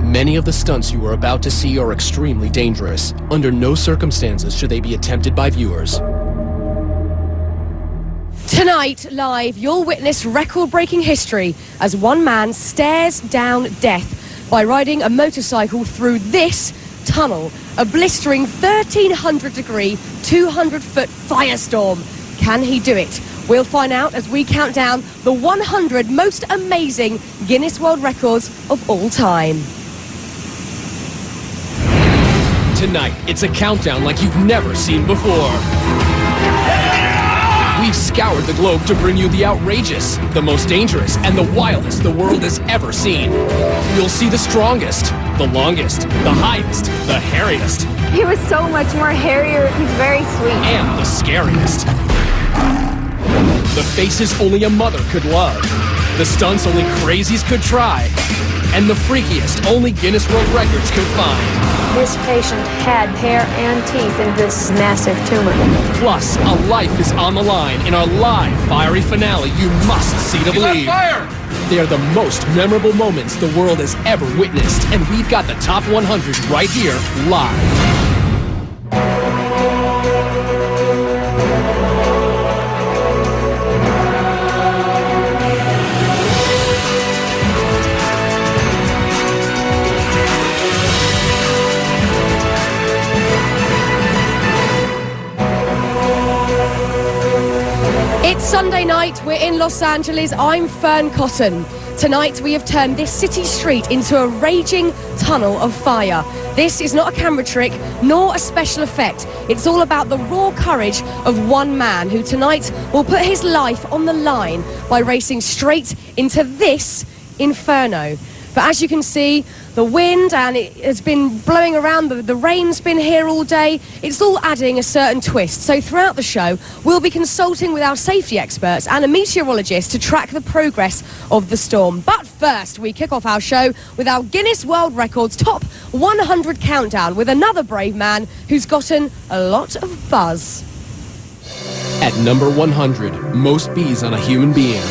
Many of the stunts you are about to see are extremely dangerous. Under no circumstances should they be attempted by viewers. Tonight, live, you'll witness record-breaking history as one man stares down death by riding a motorcycle through this tunnel, a blistering 1,300-degree, 200-foot firestorm. Can he do it? We'll find out as we count down the 100 most amazing Guinness World Records of all time. Tonight, it's a countdown like you've never seen before. We've scoured the globe to bring you the outrageous, the most dangerous, and the wildest the world has ever seen. You'll see the strongest, the longest, the highest, the hairiest. He was so much more hairier. He's very sweet. And the scariest. The faces only a mother could love. The stunts only crazies could try. And the freakiest only Guinness World Records could find. This patient had hair and teeth in this massive tumor. Plus, a life is on the line in our live fiery finale you must see to believe. He's on fire! They are the most memorable moments the world has ever witnessed, and we've got the top 100 right here, live. It's Sunday night, we're in Los Angeles, I'm Fern Cotton. Tonight we have turned this city street into a raging tunnel of fire. This is not a camera trick, nor a special effect. It's all about the raw courage of one man who tonight will put his life on the line by racing straight into this inferno. But as you can see, the wind and it has been blowing around, the rain's been here all day. It's all adding a certain twist. So throughout the show, we'll be consulting with our safety experts and a meteorologist to track the progress of the storm. But first, we kick off our show with our Guinness World Records Top 100 Countdown with another brave man who's gotten a lot of buzz. At number 100, most bees on a human being.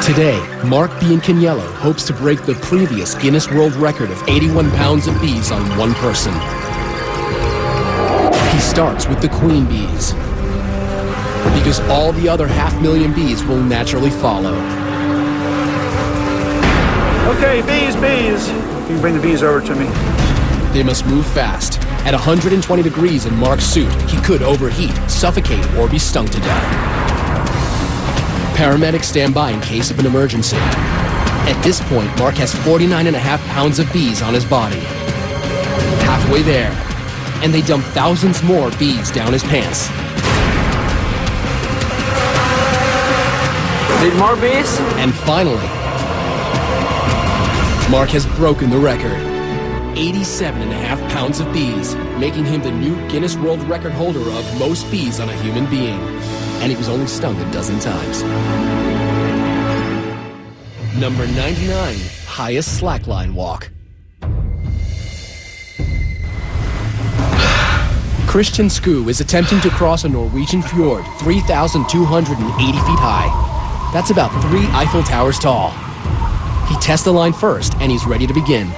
Today, Mark Biancaniello hopes to break the previous Guinness World Record of 81 pounds of bees on one person. He starts with the queen bees, because all the other 500,000 bees will naturally follow. Okay, bees. You can bring the bees over to me. They must move fast. At 120 degrees in Mark's suit, he could overheat, suffocate, or be stung to death. Paramedics stand by in case of an emergency. At this point, Mark has 49.5 pounds of bees on his body. Halfway there, and they dump thousands more bees down his pants. Need more bees? And finally, Mark has broken the record. 87.5 pounds of bees, making him the new Guinness World Record holder of most bees on a human being. And he was only stung a dozen times. Number 99, highest slackline walk. Christian Skoo is attempting to cross a Norwegian fjord 3,280 feet high. That's about 3 Eiffel Towers tall. He tests the line first, and he's ready to begin.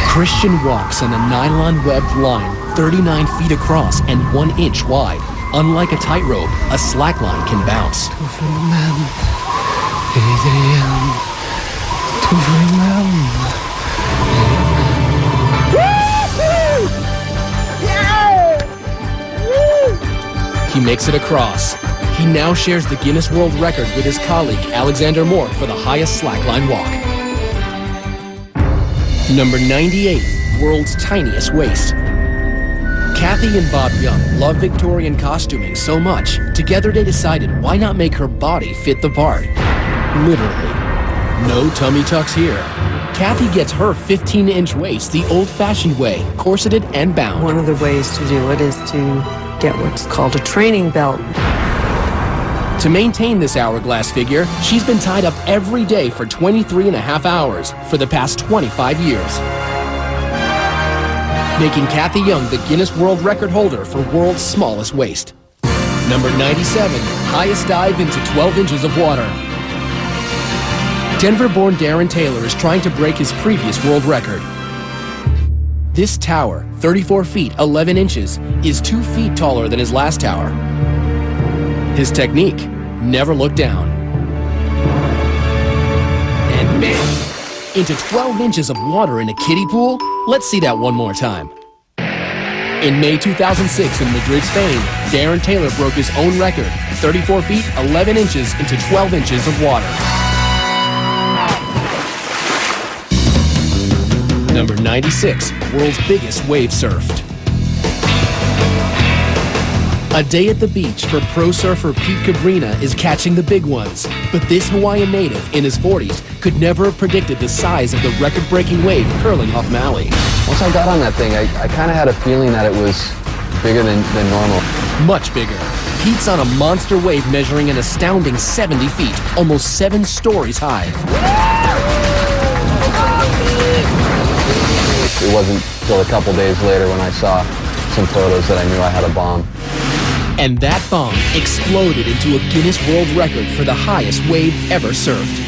Christian walks on a nylon-webbed line 39 feet across and 1 inch wide. Unlike a tightrope, a slackline can bounce. He makes it across. He now shares the Guinness World Record with his colleague Alexander Moore for the highest slackline walk. Number 98, world's tiniest waist. Kathy and Bob Young love Victorian costuming so much, together they decided why not make her body fit the part. Literally. No tummy tucks here. Kathy gets her 15-inch waist the old-fashioned way, corseted and bound. One of the ways to do it is to get what's called a training belt. To maintain this hourglass figure, she's been tied up every day for 23.5 hours for the past 25 years. Making Kathy Young the Guinness World Record holder for world's smallest waist. Number 97, highest dive into 12 inches of water. Denver-born Darren Taylor is trying to break his previous world record. This tower, 34 feet 11 inches, is 2 feet taller than his last tower. His technique, never look down. And bam! Into 12 inches of water in a kiddie pool? Let's see that one more time. In May 2006 in Madrid, Spain, Darren Taylor broke his own record, 34 feet 11 inches into 12 inches of water. Number 96, world's biggest wave surfed. A day at the beach for pro surfer Pete Cabrina is catching the big ones. But this Hawaiian native in his 40s could never have predicted the size of the record-breaking wave curling off Maui. Once I got on that thing, I kind of had a feeling that it was bigger than normal. Much bigger. Pete's on a monster wave measuring an astounding 70 feet, almost 7 stories high. It wasn't until a couple days later when I saw some photos that I knew I had a bomb. And that bomb exploded into a Guinness World Record for the highest wave ever surfed.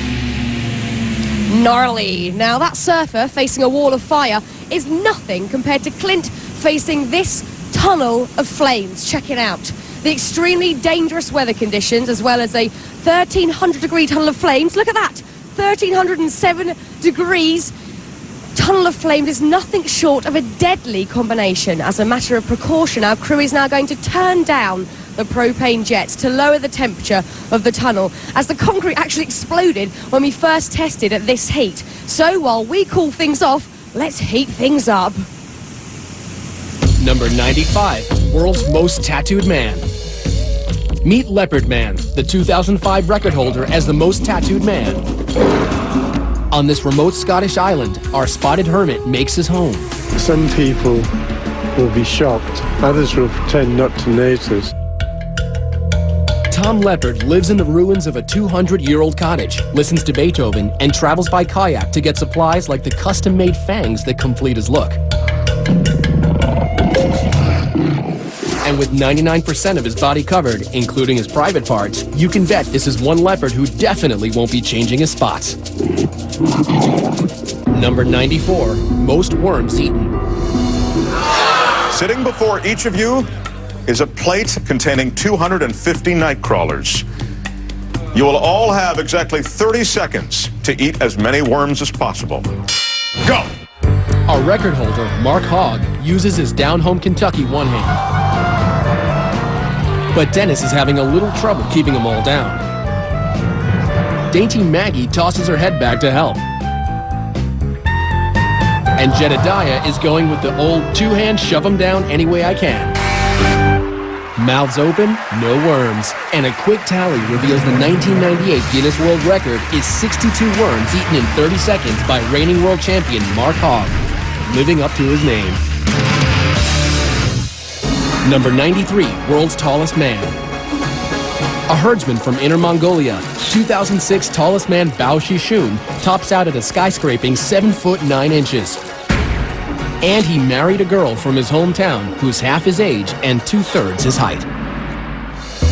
Gnarly. Now that surfer facing a wall of fire is nothing compared to Clint facing this tunnel of flames. Check it out. The extremely dangerous weather conditions as well as a 1,300 degree tunnel of flames. Look at that. 1,307 degrees. Tunnel of flames is nothing short of a deadly combination. As a matter of precaution, our crew is now going to turn down the propane jets to lower the temperature of the tunnel, as the concrete actually exploded when we first tested at this heat. So while we cool things off, let's heat things up. Number 95, world's most tattooed man. Meet Leopard Man, the 2005 record holder as the most tattooed man. On this remote Scottish island, our spotted hermit makes his home. Some people will be shocked. Others will pretend not to notice. Tom Leopard lives in the ruins of a 200-year-old cottage, listens to Beethoven, and travels by kayak to get supplies like the custom-made fangs that complete his look. And with 99% of his body covered, including his private parts, you can bet this is one leopard who definitely won't be changing his spots. Number 94, most worms eaten. Sitting before each of you is a plate containing 250 night crawlers. You will all have exactly 30 seconds to eat as many worms as possible. Go! Our record holder, Mark Hogg, uses his down-home Kentucky one hand. But Dennis is having a little trouble keeping them all down. Dainty Maggie tosses her head back to help. And Jedediah is going with the old two-hand shove 'em down any way I can. Mouths open, no worms. And a quick tally reveals the 1998 Guinness World Record is 62 worms eaten in 30 seconds by reigning world champion Mark Hogg, living up to his name. Number 93, world's tallest man. A herdsman from Inner Mongolia, 2006 tallest man Bao Shishun tops out at a skyscraping 7 foot 9 inches. And he married a girl from his hometown who's half his age and 2/3 his height.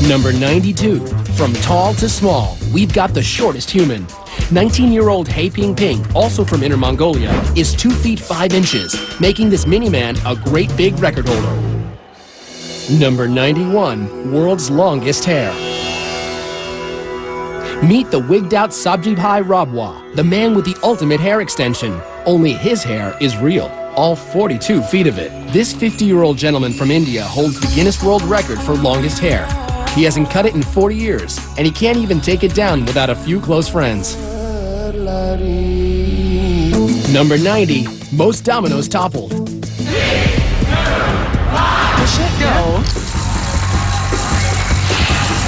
Number 92, from tall to small, we've got the shortest human. 19-year-old He Ping Ping, also from Inner Mongolia, is 2 feet 5 inches, making this mini-man a great big record holder. Number 91, world's longest hair. Meet the wigged-out Sabjibhai Rabwa, the man with the ultimate hair extension. Only his hair is real, all 42 feet of it. This 50-year-old gentleman from India holds the Guinness World Record for longest hair. He hasn't cut it in 40 years, and he can't even take it down without a few close friends. Number 90, most dominoes toppled. Go.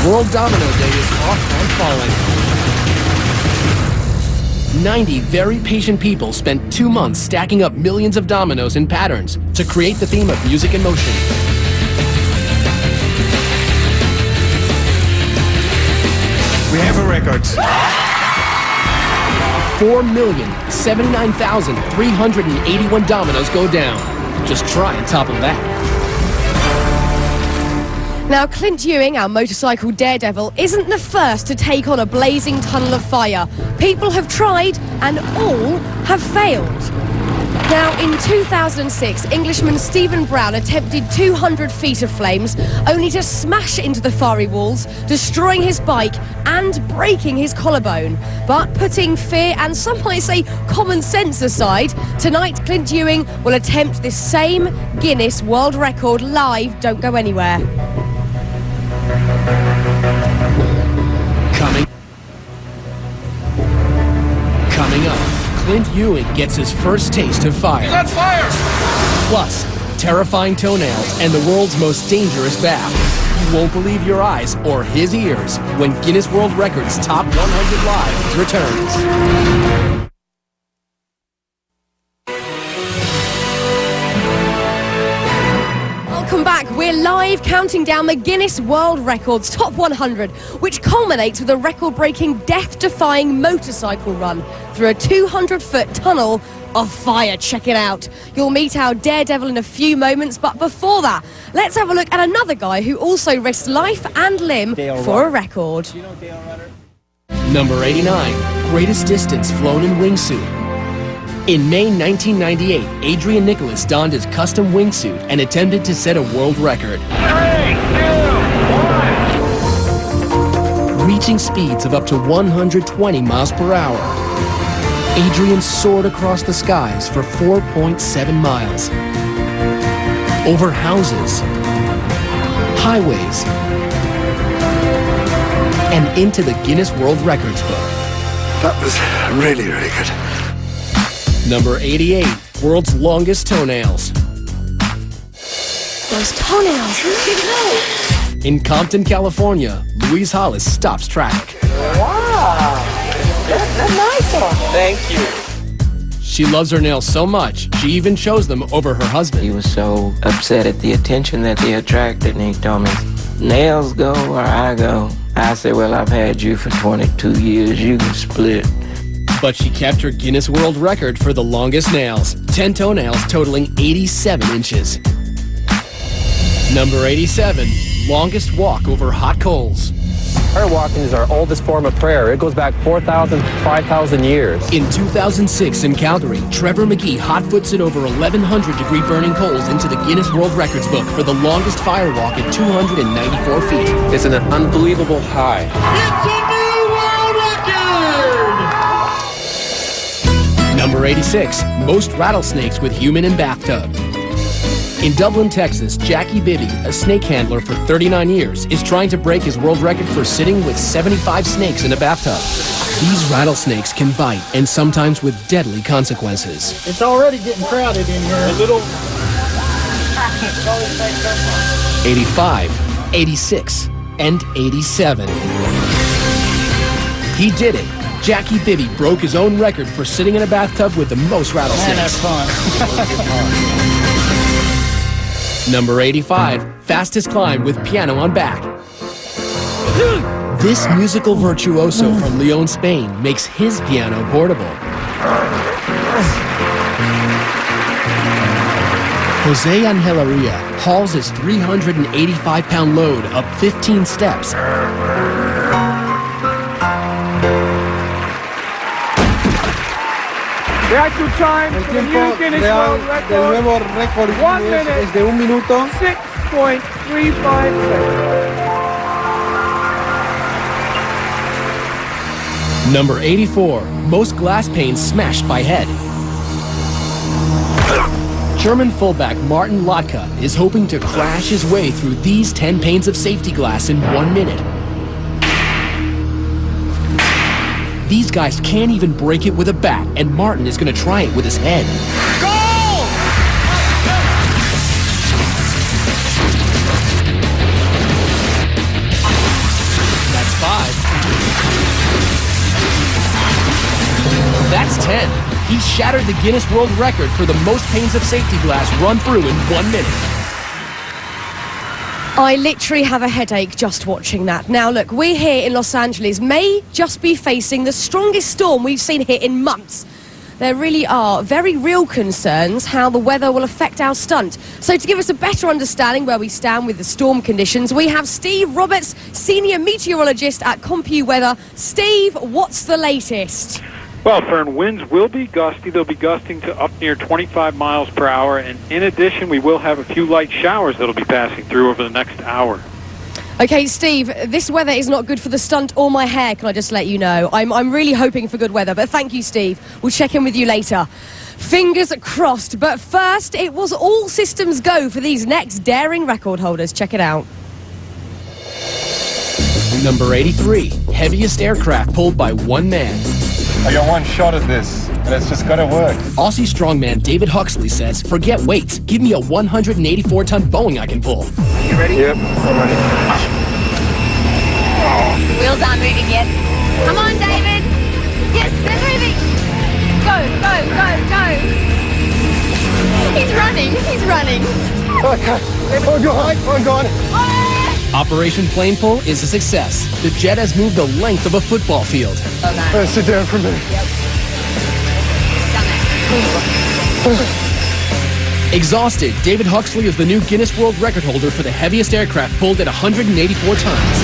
World Domino Day is off and falling. 90 very patient people spent 2 months stacking up millions of dominoes in patterns to create the theme of music and motion. We have a record. 4,079,381 dominoes go down. Just try and topple that. Now, Clint Ewing, our motorcycle daredevil, isn't the first to take on a blazing tunnel of fire. People have tried, and all have failed. Now, in 2006, Englishman Stephen Brown attempted 200 feet of flames, only to smash into the fiery walls, destroying his bike and breaking his collarbone. But putting fear and some might say common sense aside, tonight Clint Ewing will attempt this same Guinness World Record live. Don't go anywhere. Coming up, Clint Ewing gets his first taste of fire. That's fire! Plus, terrifying toenails and the world's most dangerous bath. You won't believe your eyes or his ears when Guinness World Records Top 100 Live returns. Welcome back. We're live counting down the Guinness World Records Top 100, which culminates with a record-breaking, death-defying motorcycle run through a 200-foot tunnel of fire. Check it out. You'll meet our daredevil in a few moments, but before that, let's have a look at another guy who also risked life and limb for a record. Number 89, greatest distance flown in wingsuit. In May 1998, Adrian Nicholas donned his custom wingsuit and attempted to set a world record. 3, 2, 1. Reaching speeds of up to 120 miles per hour. Adrian soared across the skies for 4.7 miles. Over houses, highways, and into the Guinness World Records book. That was really, really good. Number 88, world's longest toenails. Those toenails, where did they go? In Compton, California, Louise Hollis stops traffic. Wow, that's a nice one. Thank you. She loves her nails so much, she even shows them over her husband. He was so upset at the attention that they attracted, and he told me, nails go where I go. I said, well, I've had you for 22 years, you can split. But she kept her Guinness World Record for the longest nails, 10 toenails totaling 87 inches. Number 87, longest walk over hot coals. Prayer walking is our oldest form of prayer. It goes back 4,000, 5,000 years. In 2006 in Calgary, Trevor McGee hot-foots it over 1,100-degree burning coals into the Guinness World Records book for the longest fire walk at 294 feet. It's an unbelievable high. Number 86, most rattlesnakes with human in bathtub. In Dublin, Texas, Jackie Bibby, a snake handler for 39 years, is trying to break his world record for sitting with 75 snakes in a bathtub. These rattlesnakes can bite, and sometimes with deadly consequences. It's already getting crowded in here. A little. 85, 86, and 87. He did it. Jackie Bibby broke his own record for sitting in a bathtub with the most rattlesnakes. Man, that's fun. Number 85, fastest climb with piano on back. This musical virtuoso from Leon, Spain makes his piano portable. Jose Angelaria hauls his 385-pound load up 15 steps. The actual time for the new Guinness World Record, 1 minute, es de 1 minuto. 6.35 seconds. Number 84, most glass panes smashed by head. German fullback Martin Lotka is hoping to crash his way through these 10 panes of safety glass in 1 minute. These guys can't even break it with a bat, and Martin is going to try it with his head. Goal! That's 5. That's 10. He shattered the Guinness World Record for the most panes of safety glass run through in 1 minute. I literally have a headache just watching that. Now, look, we're here in Los Angeles, may just be facing the strongest storm we've seen here in months. There really are very real concerns how the weather will affect our stunt. So to give us a better understanding where we stand with the storm conditions, we have Steve Roberts, Senior Meteorologist at CompuWeather. Steve, what's the latest? Well, Fern, winds will be gusty. They'll be gusting to up near 25 miles per hour. And in addition, we will have a few light showers that'll be passing through over the next hour. Okay, Steve, this weather is not good for the stunt or my hair, can I just let you know? I'm really hoping for good weather, but thank you, Steve. We'll check in with you later. Fingers crossed, but first, it was all systems go for these next daring record holders. Check it out. Number 83, heaviest aircraft pulled by one man. I got one shot at this, and it's just got to work. Aussie strongman David Huxley says, forget weights, give me a 184-ton Boeing I can pull. You ready? Yep, I'm ready. The wheels aren't moving yet. Come on, David. Yes, they're moving. Go, go, go, go. He's running. Okay, I'm gone. Operation Plane Pull is a success. The jet has moved the length of a football field. Sit down for a minute. Exhausted, David Huxley is the new Guinness World Record holder for the heaviest aircraft pulled at 184 tons.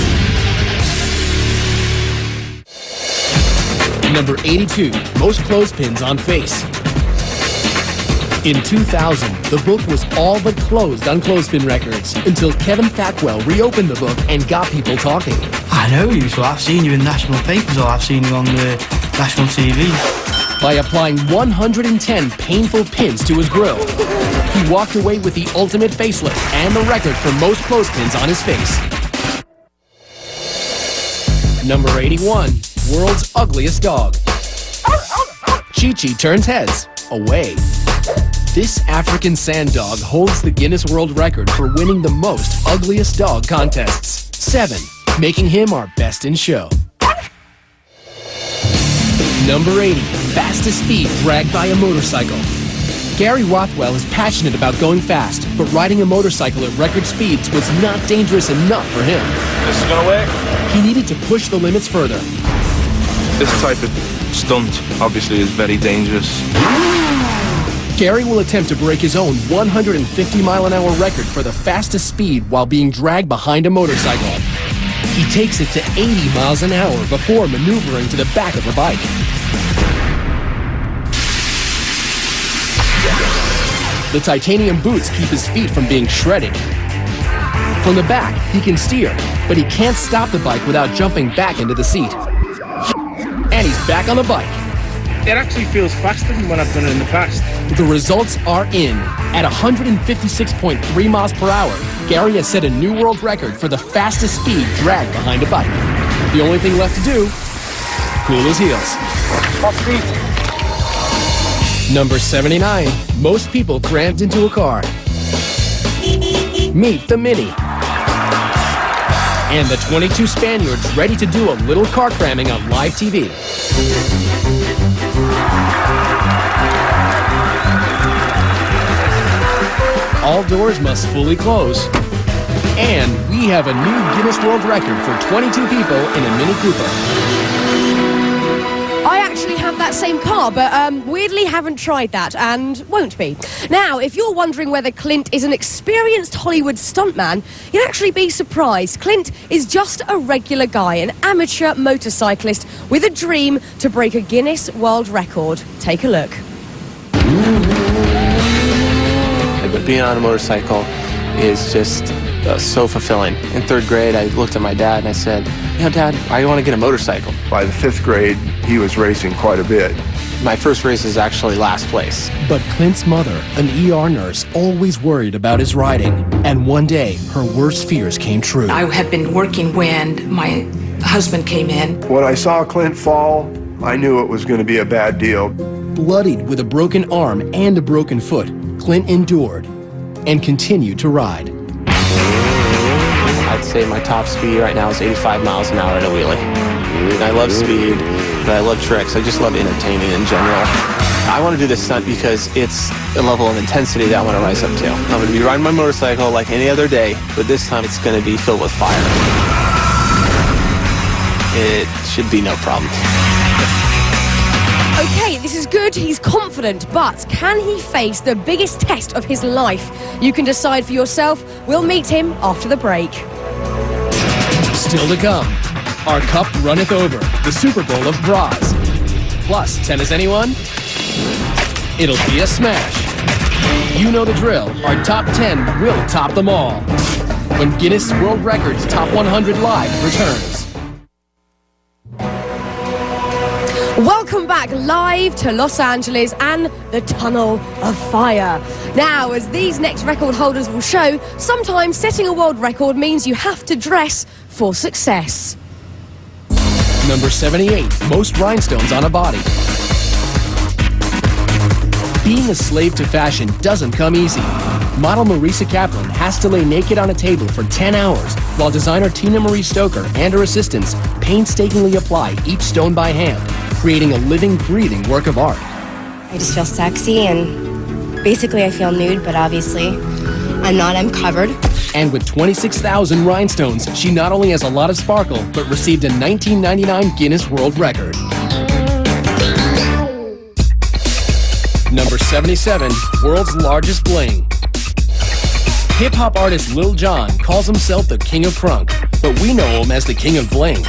Number 82, most clothespins on face. In 2000, the book was all but closed on clothespin records until Kevin Thackwell reopened the book and got people talking. I know you, so I've seen you in national papers or I've seen you on the national TV. By applying 110 painful pins to his grill, he walked away with the ultimate facelift and the record for most clothespins on his face. Number 81, world's ugliest dog. Chi-Chi turns heads away. This African sand dog holds the Guinness World Record for winning the most ugliest dog contests. 7, making him our best in show. Number 80, fastest speed dragged by a motorcycle. Gary Rothwell is passionate about going fast, but riding a motorcycle at record speeds was not dangerous enough for him. This is gonna work. He needed to push the limits further. This type of stunt obviously is very dangerous. Gary will attempt to break his own 150-mile-an-hour record for the fastest speed while being dragged behind a motorcycle. He takes it to 80 miles an hour before maneuvering to the back of the bike. The titanium boots keep his feet from being shredded. From the back, he can steer, but he can't stop the bike without jumping back into the seat. And he's back on the bike. It actually feels faster than when I've done it in the past. The results are in. At 156.3 miles per hour, Gary has set a new world record for the fastest speed dragged behind a bike. The only thing left to do, cool his heels. Number 79, most people crammed into a car. Meet the Mini. And the 22 Spaniards ready to do a little car cramming on live TV. All doors must fully close. And we have a new Guinness World Record for 22 people in a Mini Cooper. I actually have that same car, but weirdly haven't tried that and won't be. Now, if you're wondering whether Clint is an experienced Hollywood stuntman, you'd actually be surprised. Clint is just a regular guy, an amateur motorcyclist with a dream to break a Guinness World Record. Take a look. But being on a motorcycle is just so fulfilling. In 3rd grade, I looked at my dad and I said, you know, Dad, I want to get a motorcycle. By the 5th grade, he was racing quite a bit. My first race is actually last place. But Clint's mother, an ER nurse, always worried about his riding. And one day, her worst fears came true. I had been working when my husband came in. When I saw Clint fall, I knew it was going to be a bad deal. Bloodied with a broken arm and a broken foot, Clint endured and continued to ride. I'd say my top speed right now is 85 miles an hour in a wheelie. I love speed, but I love tricks. I just love entertaining in general. I want to do this stunt because it's a level of intensity that I want to rise up to. I'm going to be riding my motorcycle like any other day, but this time it's going to be filled with fire. It should be no problem. Okay, this is good, he's confident, but can he face the biggest test of his life? You can decide for yourself. We'll meet him after the break. Still to come, our cup runneth over, the Super Bowl of bras. Plus, tennis anyone? It'll be a smash. You know the drill, our top 10 will top them all. When Guinness World Records Top 100 Live returns. Welcome back live to Los Angeles and the Tunnel of Fire. Now, as these next record holders will show, sometimes setting a world record means you have to dress for success. Number 78, most rhinestones on a body. Being a slave to fashion doesn't come easy. Model Marisa Kaplan has to lay naked on a table for 10 hours, while designer Tina Marie Stoker and her assistants painstakingly apply each stone by hand, creating a living, breathing work of art. I just feel sexy, and basically I feel nude, but obviously I'm not, I'm covered. And with 26,000 rhinestones, she not only has a lot of sparkle, but received a 1999 Guinness World Record. Number 77, world's largest bling. Hip-hop artist Lil Jon calls himself the King of Crunk, but we know him as the King of Bling.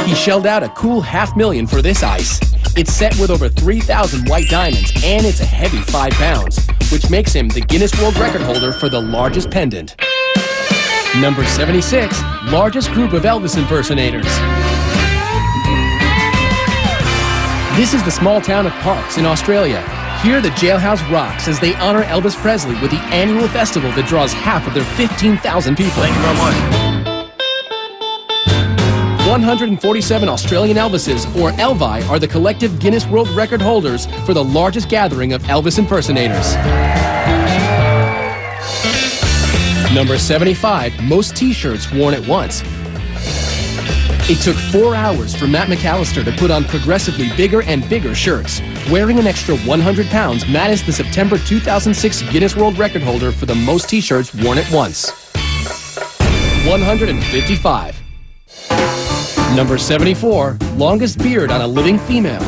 He shelled out a cool $500,000 for this ice. It's set with over 3,000 white diamonds, and it's a heavy 5 pounds, which makes him the Guinness World Record holder for the largest pendant. Number 76, largest group of Elvis impersonators. This is the small town of Parkes in Australia. Here the jailhouse rocks as they honor Elvis Presley with the annual festival that draws half of their 15,000 people. Thank you very much. 147 Australian Elvises, or Elvi, are the collective Guinness World Record holders for the largest gathering of Elvis impersonators. Number 75, most t-shirts worn at once. It took 4 hours for Matt McAllister to put on progressively bigger and bigger shirts. Wearing an extra 100 pounds, Matt is the September 2006 Guinness World Record holder for the most t-shirts worn at once. 155. Number 74, longest beard on a living female.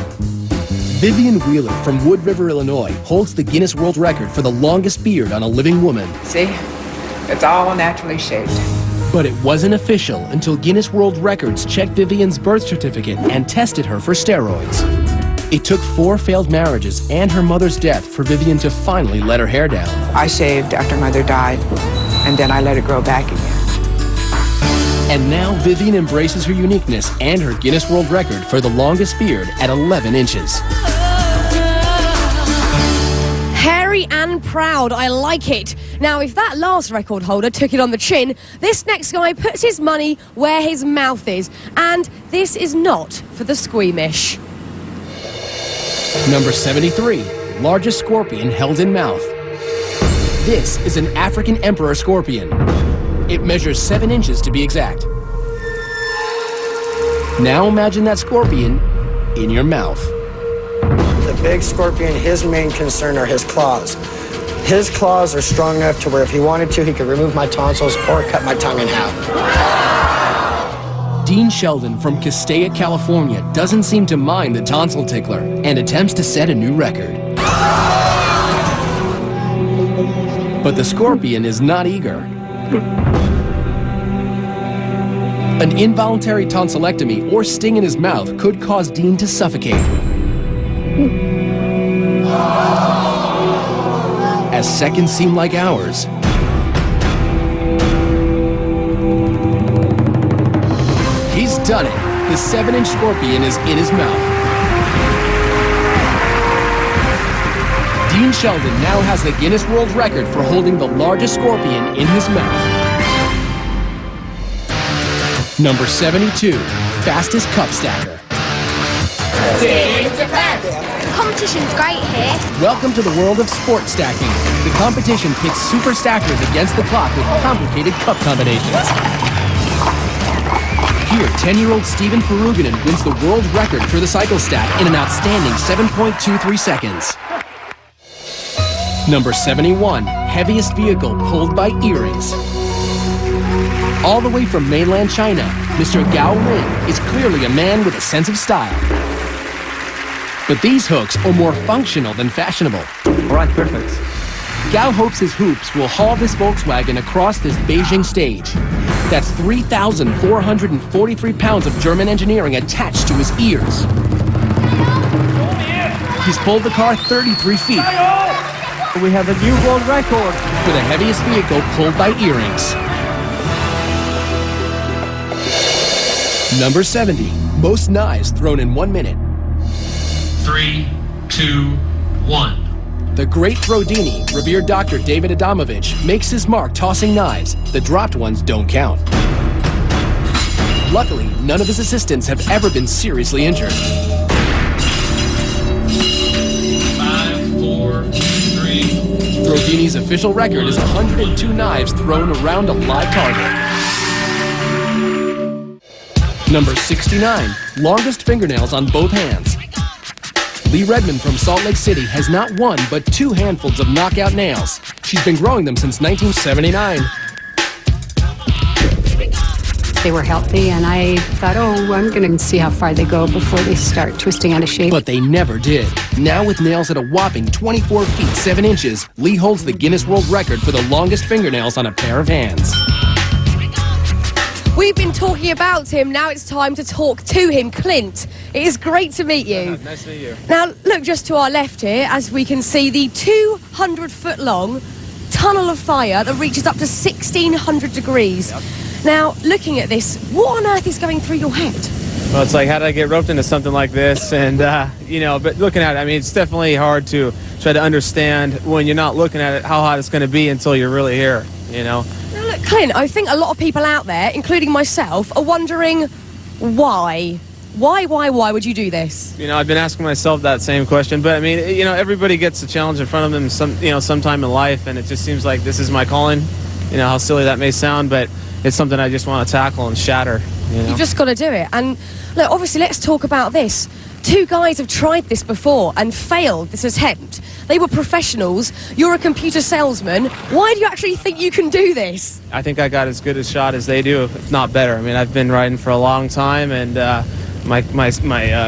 Vivian Wheeler from Wood River, Illinois, holds the Guinness World Record for the longest beard on a living woman. See, it's all naturally shaped. But it wasn't official until Guinness World Records checked Vivian's birth certificate and tested her for steroids. It took 4 failed marriages and her mother's death for Vivian to finally let her hair down. I shaved after Mother died, and then I let it grow back again. And now Vivian embraces her uniqueness and her Guinness World Record for the longest beard at 11 inches. Hairy and proud, I like it. Now, if that last record holder took it on the chin, this next guy puts his money where his mouth is. And this is not for the squeamish. Number 73, largest scorpion held in mouth. This is an African emperor scorpion. It measures 7 inches to be exact. Now imagine that scorpion in your mouth. The big scorpion, his main concern are his claws. His claws are strong enough to where if he wanted to, he could remove my tonsils or cut my tongue in half. Dean Sheldon from Castaic, California doesn't seem to mind the tonsil tickler and attempts to set a new record. But the scorpion is not eager. An involuntary tonsillectomy or sting in his mouth could cause Dean to suffocate. As seconds seem like hours, he's done it. The 7-inch scorpion is in his mouth. Dean Sheldon now has the Guinness World Record for holding the largest scorpion in his mouth. Number 72, fastest cup stacker. The competition's great here. Welcome to the world of sport stacking. The competition pits super stackers against the clock with complicated cup combinations. Here, 10-year-old Steven Peruginen wins the world record for the cycle stack in an outstanding 7.23 seconds. Number 71, heaviest vehicle pulled by earrings. All the way from mainland China, Mr. Gao Lin is clearly a man with a sense of style. But these hooks are more functional than fashionable. All right, perfect. Gao hopes his hoops will haul this Volkswagen across this Beijing stage. That's 3,443 pounds of German engineering attached to his ears. He's pulled the car 33 feet. We have a new world record for the heaviest vehicle pulled by earrings. Number 70, most knives thrown in 1 minute. 3, 2, 1. The great Throdini, revered Dr. David Adamovich, makes his mark tossing knives. The dropped ones don't count. Luckily, none of his assistants have ever been seriously injured. 5, 4, 3. Throdini's official record is 102 knives thrown around a live target. Number 69, longest fingernails on both hands. Lee Redmond from Salt Lake City has not one but 2 handfuls of knockout nails. She's been growing them since 1979. They were healthy, and I thought, oh, I'm going to see how far they go before they start twisting out of shape. But they never did. Now with nails at a whopping 24 feet 7 inches, Lee holds the Guinness World Record for the longest fingernails on a pair of hands. We've been talking about him, now it's time to talk to him. Clint, it is great to meet you. Nice to meet you. Now, look just to our left here, as we can see the 200-foot-long tunnel of fire that reaches up to 1,600 degrees. Yep. Now, looking at this, what on earth is going through your head? Well, it's like, how did I get roped into something like this? And, you know, but looking at it, I mean, it's definitely hard to try to understand when you're not looking at it how hot it's going to be until you're really here, you know? Now, look, Clint, I think a lot of people out there, including myself, are wondering why. Why would you do this? You know, I've been asking myself that same question, but I mean, you know, everybody gets a challenge in front of them sometime in life, and it just seems like this is my calling. You know, how silly that may sound, but it's something I just want to tackle and shatter, you know? You've just got to do it. And look, obviously, let's talk about this. 2 guys have tried this before and failed this attempt. They were professionals. You're a computer salesman. Why do you actually think you can do this? I think I got as good a shot as they do, if not better. I mean, I've been riding for a long time, and my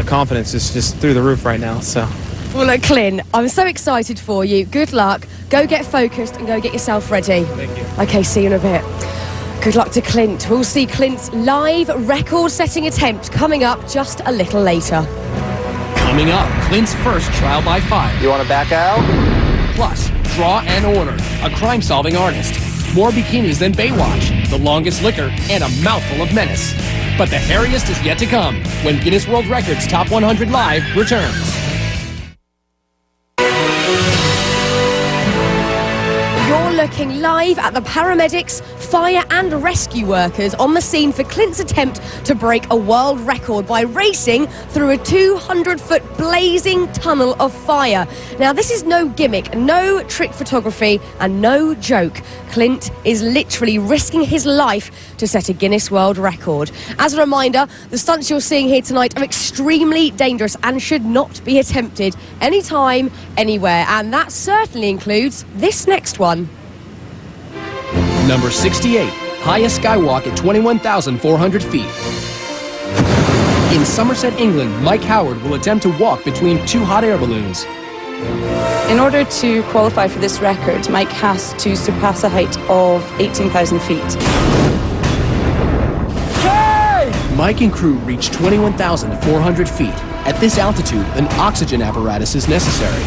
confidence is just through the roof right now, so. Well, look, Clint, I'm so excited for you. Good luck. Go get focused and go get yourself ready. Thank you. Okay, see you in a bit. Good luck to Clint. We'll see Clint's live record-setting attempt coming up just a little later. Coming up, Clint's first trial by fire. You want to back out? Plus, Draw and Order, a crime-solving artist. More bikinis than Baywatch, the longest liquor, and a mouthful of menace. But the hairiest is yet to come when Guinness World Records Top 100 Live returns. You're looking live at the paramedics, fire and rescue workers on the scene for Clint's attempt to break a world record by racing through a 200-foot blazing tunnel of fire. Now, this is no gimmick, no trick photography, and no joke. Clint is literally risking his life to set a Guinness World Record. As a reminder, the stunts you're seeing here tonight are extremely dangerous and should not be attempted anytime, anywhere. And that certainly includes this next one. Number 68, highest skywalk at 21,400 feet. In Somerset, England, Mike Howard will attempt to walk between 2 hot air balloons. In order to qualify for this record, Mike has to surpass a height of 18,000 feet. Mike and crew reach 21,400 feet. At this altitude, an oxygen apparatus is necessary.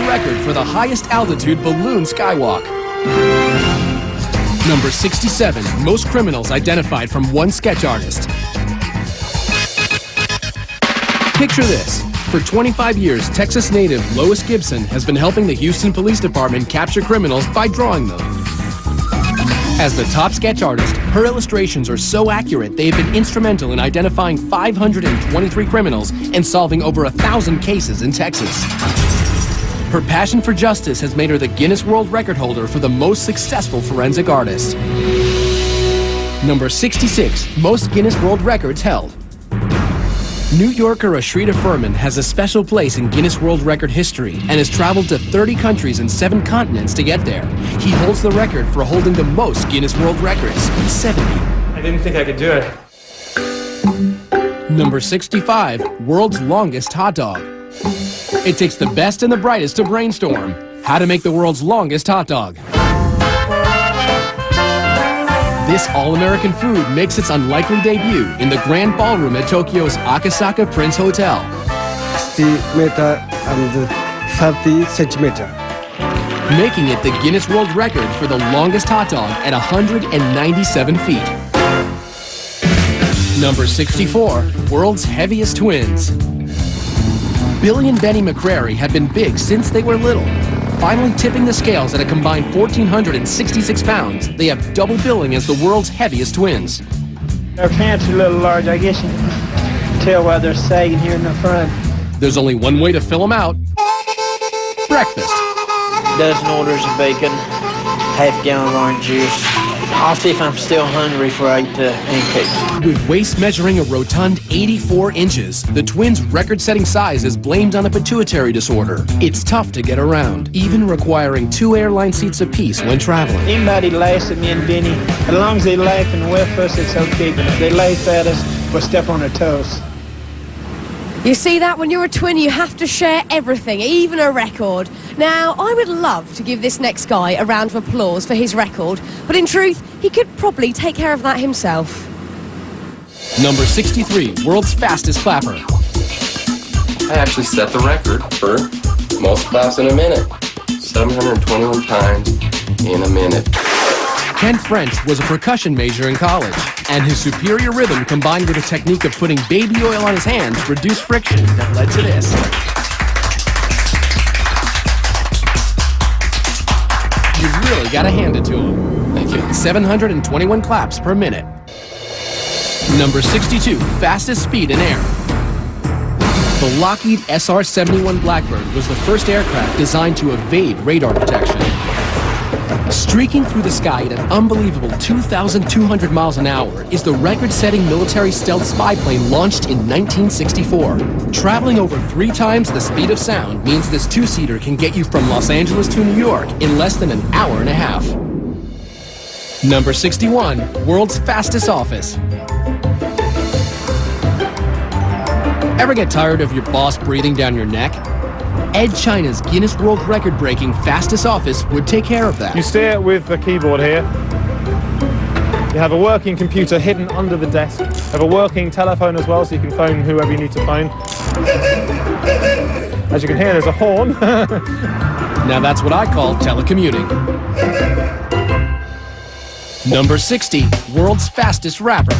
Record for the highest altitude balloon skywalk. Number 67, most criminals identified from one sketch artist. Picture this. For 25 years, Texas native Lois Gibson has been helping the Houston Police Department capture criminals by drawing them. As the top sketch artist, her illustrations are so accurate they have been instrumental in identifying 523 criminals and solving over 1,000 cases in Texas. Her passion for justice has made her the Guinness World Record holder for the most successful forensic artist. Number 66, most Guinness World Records held. New Yorker Ashrita Furman has a special place in Guinness World Record history and has traveled to 30 countries and 7 continents to get there. He holds the record for holding the most Guinness World Records, 70. I didn't think I could do it. Number 65, world's longest hot dog. It takes the best and the brightest to brainstorm how to make the world's longest hot dog. This all-American food makes its unlikely debut in the Grand Ballroom at Tokyo's Akasaka Prince Hotel. 60 meter and 30 centimeter. Making it the Guinness World Record for the longest hot dog at 197 feet. Number 64, world's heaviest twins. Billy and Benny McCrary have been big since they were little. Finally tipping the scales at a combined 1,466 pounds, they have double billing as the world's heaviest twins. Their pants are a little large. I guess you can tell why they're sagging here in the front. There's only one way to fill them out. Breakfast. Dozen orders of bacon, half-gallon of orange juice. I'll see if I'm still hungry before I eat the pancakes. With waist measuring a rotund 84 inches, the twins' record-setting size is blamed on a pituitary disorder. It's tough to get around, even requiring 2 airline seats apiece when traveling. Anybody laughs at me and Benny, as long as they laugh and with us, it's okay. But if they laugh at us, we'll step on their toes. You see that? When you're a twin, you have to share everything, even a record. Now, I would love to give this next guy a round of applause for his record, but in truth, he could probably take care of that himself. Number 63, world's fastest clapper. I actually set the record for most claps in a minute. 721 times in a minute. Ken French was a percussion major in college, and his superior rhythm combined with a technique of putting baby oil on his hands reduced friction that led to this. You really gotta hand it to him. Thank you. 721 claps per minute. Number 62, fastest speed in air. The Lockheed SR-71 Blackbird was the first aircraft designed to evade radar detection. Streaking through the sky at an unbelievable 2,200 miles an hour is the record-setting military stealth spy plane launched in 1964. Traveling over 3 times the speed of sound means this 2-seater can get you from Los Angeles to New York in less than an hour and a half. Number 61, world's fastest office. Ever get tired of your boss breathing down your neck? Ed China's Guinness World Record-breaking fastest office would take care of that. You steer with the keyboard here. You have a working computer hidden under the desk. You have a working telephone as well, so you can phone whoever you need to phone. As you can hear, there's a horn. Now that's what I call telecommuting. Number 60, world's fastest rapper.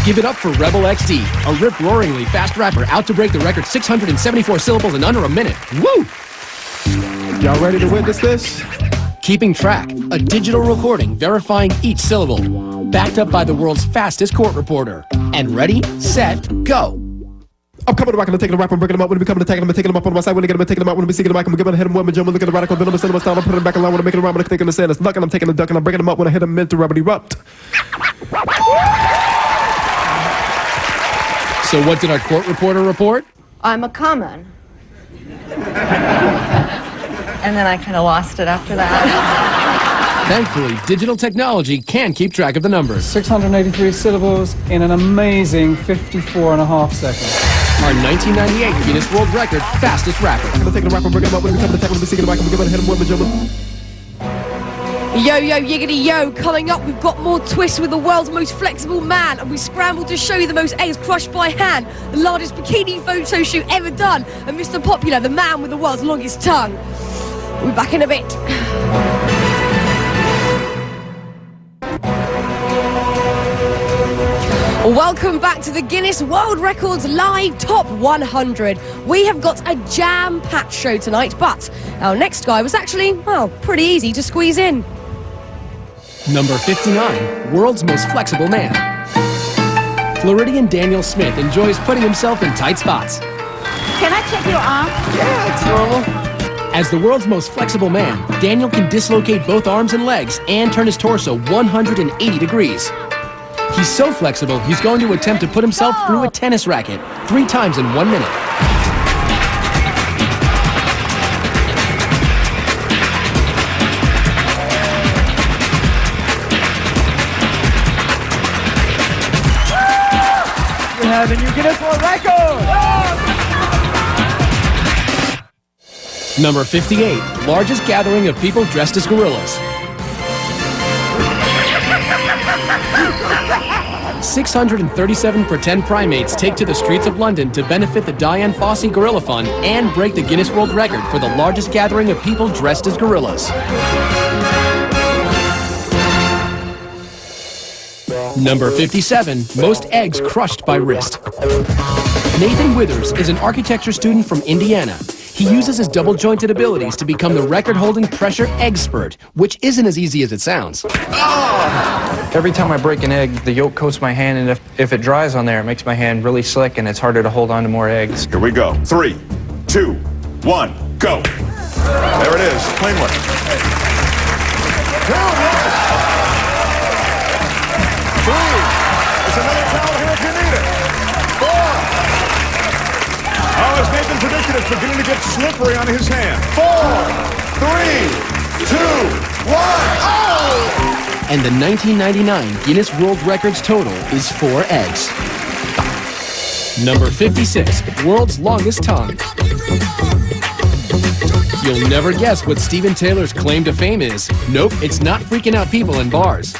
Give it up for Rebel XD, a rip-roaringly fast rapper out to break the record 674 syllables in under a minute. Woo! Y'all ready to witness this? Keeping track, a digital recording verifying each syllable, backed up by the world's fastest court reporter. And ready, set, go. I'm coming to rock and I'm taking a rap, I'm breaking them up when we come to taking them, taking them up on my side, when I get them, taking them out, when I'm seeking them, I'm giving a hit them, when I'm jumping, look at the radical, then I'm cinema style, I'm putting them back along, when I'm making a rhyme, when I'm thinking the sand, it's luck, and I'm taking a duck, and I'm breaking them up when I hit them, meant to rubber erupt. So what did our court reporter report? I'm a common. And then I kind of lost it after that. Thankfully, digital technology can keep track of the numbers. 683 syllables in an amazing 54.5 seconds. Our 1998 Guinness World Record fastest rapper. I'm gonna take a rap, I'm breaking them up when we come to tackle, I'm seeking the mic, I'm giving a hit them, when I'm jumping. Yo, yo, yiggity, yo. Coming up, we've got more twists with the world's most flexible man, and we scrambled to show you the most eggs crushed by hand, the largest bikini photo shoot ever done, and Mr. Popular, the man with the world's longest tongue. We'll be back in a bit. Welcome back to the Guinness World Records Live Top 100. We have got a jam-packed show tonight, but our next guy was actually, well, pretty easy to squeeze in. Number 59, world's most flexible man. Floridian Daniel Smith enjoys putting himself in tight spots. Can I check your arm? Yeah, it's normal. As the world's most flexible man, Daniel can dislocate both arms and legs and turn his torso 180 degrees. He's so flexible, he's going to attempt to put himself through a tennis racket 3 times in 1 minute. We have a new Guinness World Record! Number 58, largest gathering of people dressed as gorillas. 637 pretend primates take to the streets of London to benefit the Dian Fossey Gorilla Fund and break the Guinness World Record for the largest gathering of people dressed as gorillas. Number 57, most eggs crushed by wrist. Nathan Withers is an architecture student from Indiana. He uses his double-jointed abilities to become the record-holding pressure egg spurt, which isn't as easy as it sounds. Every time I break an egg, the yolk coats my hand, and if it dries on there, it makes my hand really slick, and it's harder to hold on to more eggs. Here we go. 3, 2, 1, go. There it is, plainly. 3. There's another towel here if you need it. 4. Oh, as Nathan predicted, it's beginning to get slippery on his hand. 4, 3, 2, 1. Oh! And the 1999 Guinness World Records total is 4 eggs. Number 56, world's longest tongue. You'll never guess what Steven Taylor's claim to fame is. Nope, it's not freaking out people in bars.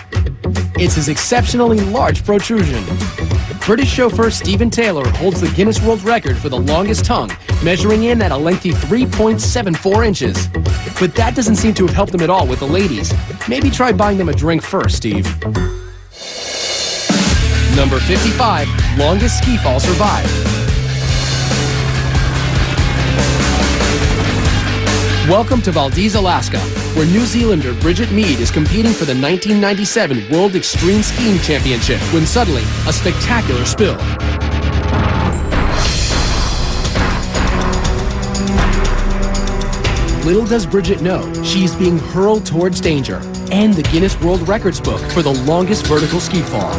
It's his exceptionally large protrusion. British chauffeur Steven Taylor holds the Guinness World Record for the longest tongue, measuring in at a lengthy 3.74 inches. But that doesn't seem to have helped him at all with the ladies. Maybe try buying them a drink first, Steve. Number 55, longest ski fall survived. Welcome to Valdez, Alaska, where New Zealander Bridget Mead is competing for the 1997 World Extreme Skiing Championship when suddenly a spectacular spill. Little does Bridget know, she's being hurled towards danger and the Guinness World Records book for the longest vertical ski fall.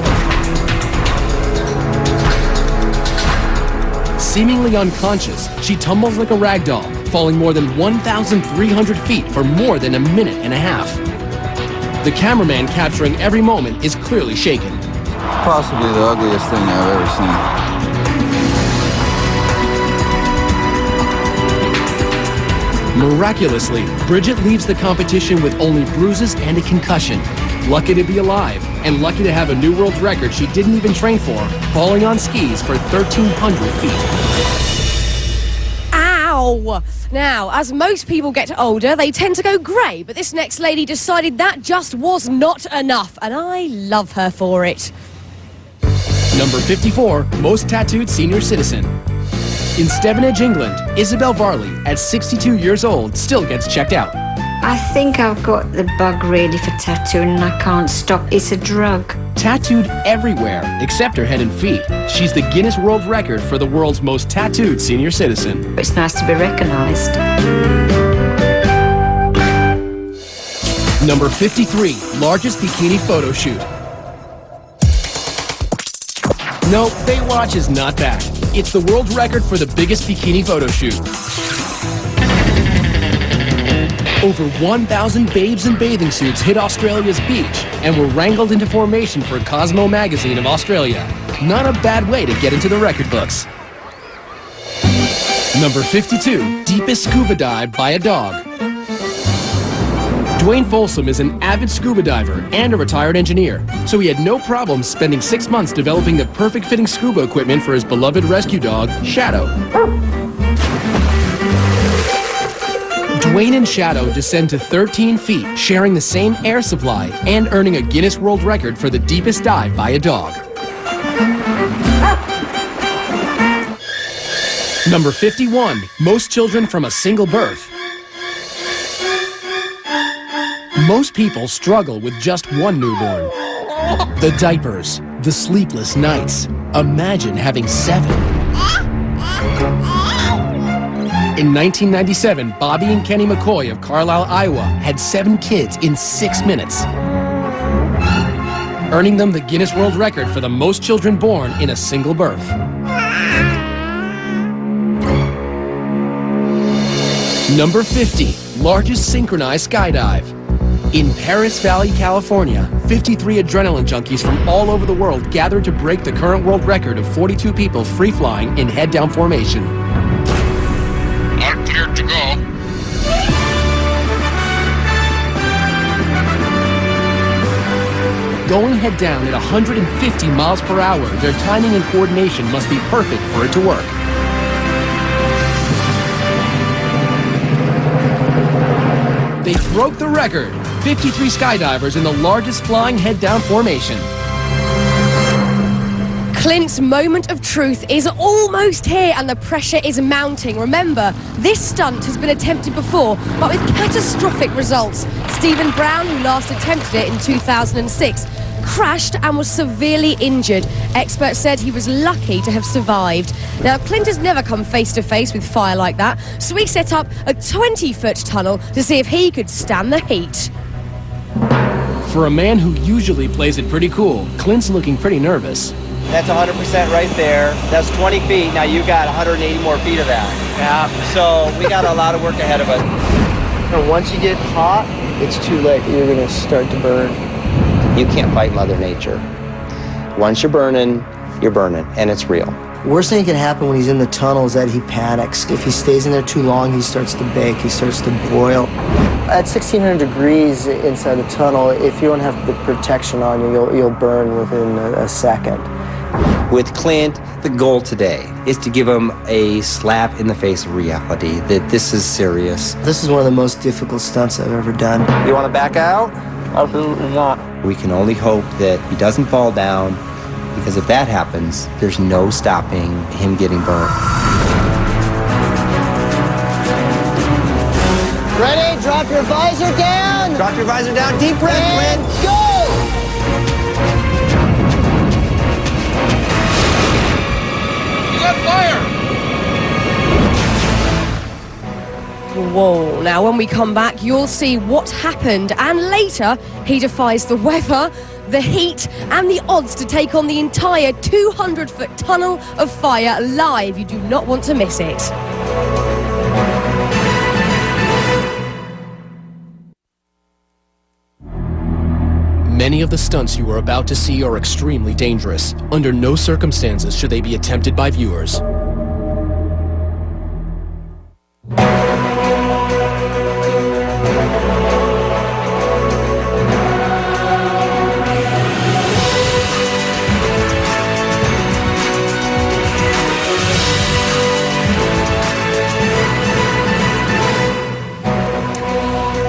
Seemingly unconscious, she tumbles like a rag doll, falling more than 1,300 feet for more than a minute and a half. The cameraman capturing every moment is clearly shaken. Possibly the ugliest thing I've ever seen. Miraculously, Bridget leaves the competition with only bruises and a concussion. Lucky to be alive, and lucky to have a new world record she didn't even train for, falling on skis for 1,300 feet. Ow! Now, as most people get older, they tend to go grey, but this next lady decided that just was not enough, and I love her for it. Number 54, most tattooed senior citizen. In Stevenage, England, Isabel Varley, at 62 years old, still gets checked out. I think I've got the bug really for tattooing and I can't stop. It's a drug. Tattooed everywhere, except her head and feet. She's the Guinness World Record for the world's most tattooed senior citizen. It's nice to be recognised. Number 53, largest bikini photo shoot. No, Baywatch is not back. It's the world record for the biggest bikini photo shoot. Over 1,000 babes in bathing suits hit Australia's beach and were wrangled into formation for Cosmo magazine of Australia. Not a bad way to get into the record books. Number 52, deepest scuba dive by a dog. Dwayne Folsom is an avid scuba diver and a retired engineer, so he had no problem spending 6 months developing the perfect fitting scuba equipment for his beloved rescue dog, Shadow. Dwayne and Shadow descend to 13 feet, sharing the same air supply and earning a Guinness World Record for the deepest dive by a dog. Number 51, most children from a single birth. Most people struggle with just one newborn. The diapers, the sleepless nights. Imagine having 7. In 1997, Bobby and Kenny McCoy of Carlisle, Iowa had 7 kids in 6 minutes, earning them the Guinness World Record for the most children born in a single birth. Number 50, largest synchronized skydive. In Paris Valley, California, 53 adrenaline junkies from all over the world gathered to break the current world record of 42 people free-flying in head-down formation. I'm cleared to go. Going head-down at 150 miles per hour, their timing and coordination must be perfect for it to work. They broke the record. 53 skydivers in the largest flying head-down formation. Clint's moment of truth is almost here and the pressure is mounting. Remember, this stunt has been attempted before, but with catastrophic results. Stephen Brown, who last attempted it in 2006, crashed and was severely injured. Experts said he was lucky to have survived. Now, Clint has never come face to face with fire like that, so he set up a 20-foot tunnel to see if he could stand the heat. For a man who usually plays it pretty cool, Clint's looking pretty nervous. That's 100% right there. That's 20 feet. Now you got 180 more feet of that. Yeah. So we got a lot of work ahead of us. And once you get hot, it's too late. You're going to start to burn. You can't fight Mother Nature. Once you're burning, and it's real. Worst thing that can happen when he's in the tunnel is that he panics. If he stays in there too long, he starts to bake, he starts to boil. At 1600 degrees inside the tunnel, if you don't have the protection on you, you'll burn within a second. With Clint, the goal today is to give him a slap in the face of reality, that this is serious. This is one of the most difficult stunts I've ever done. You want to back out? Absolutely not. We can only hope that he doesn't fall down, because if that happens, there's no stopping him getting burned. Ready? Drop your visor down. Drop your visor down. Deep breath, and Clint. Go! He's on fire! Whoa, now when we come back, you'll see what happened, and later he defies the weather, the heat, and the odds to take on the entire 200-foot tunnel of fire live. You do not want to miss it. Many of the stunts you are about to see are extremely dangerous. Under no circumstances should they be attempted by viewers.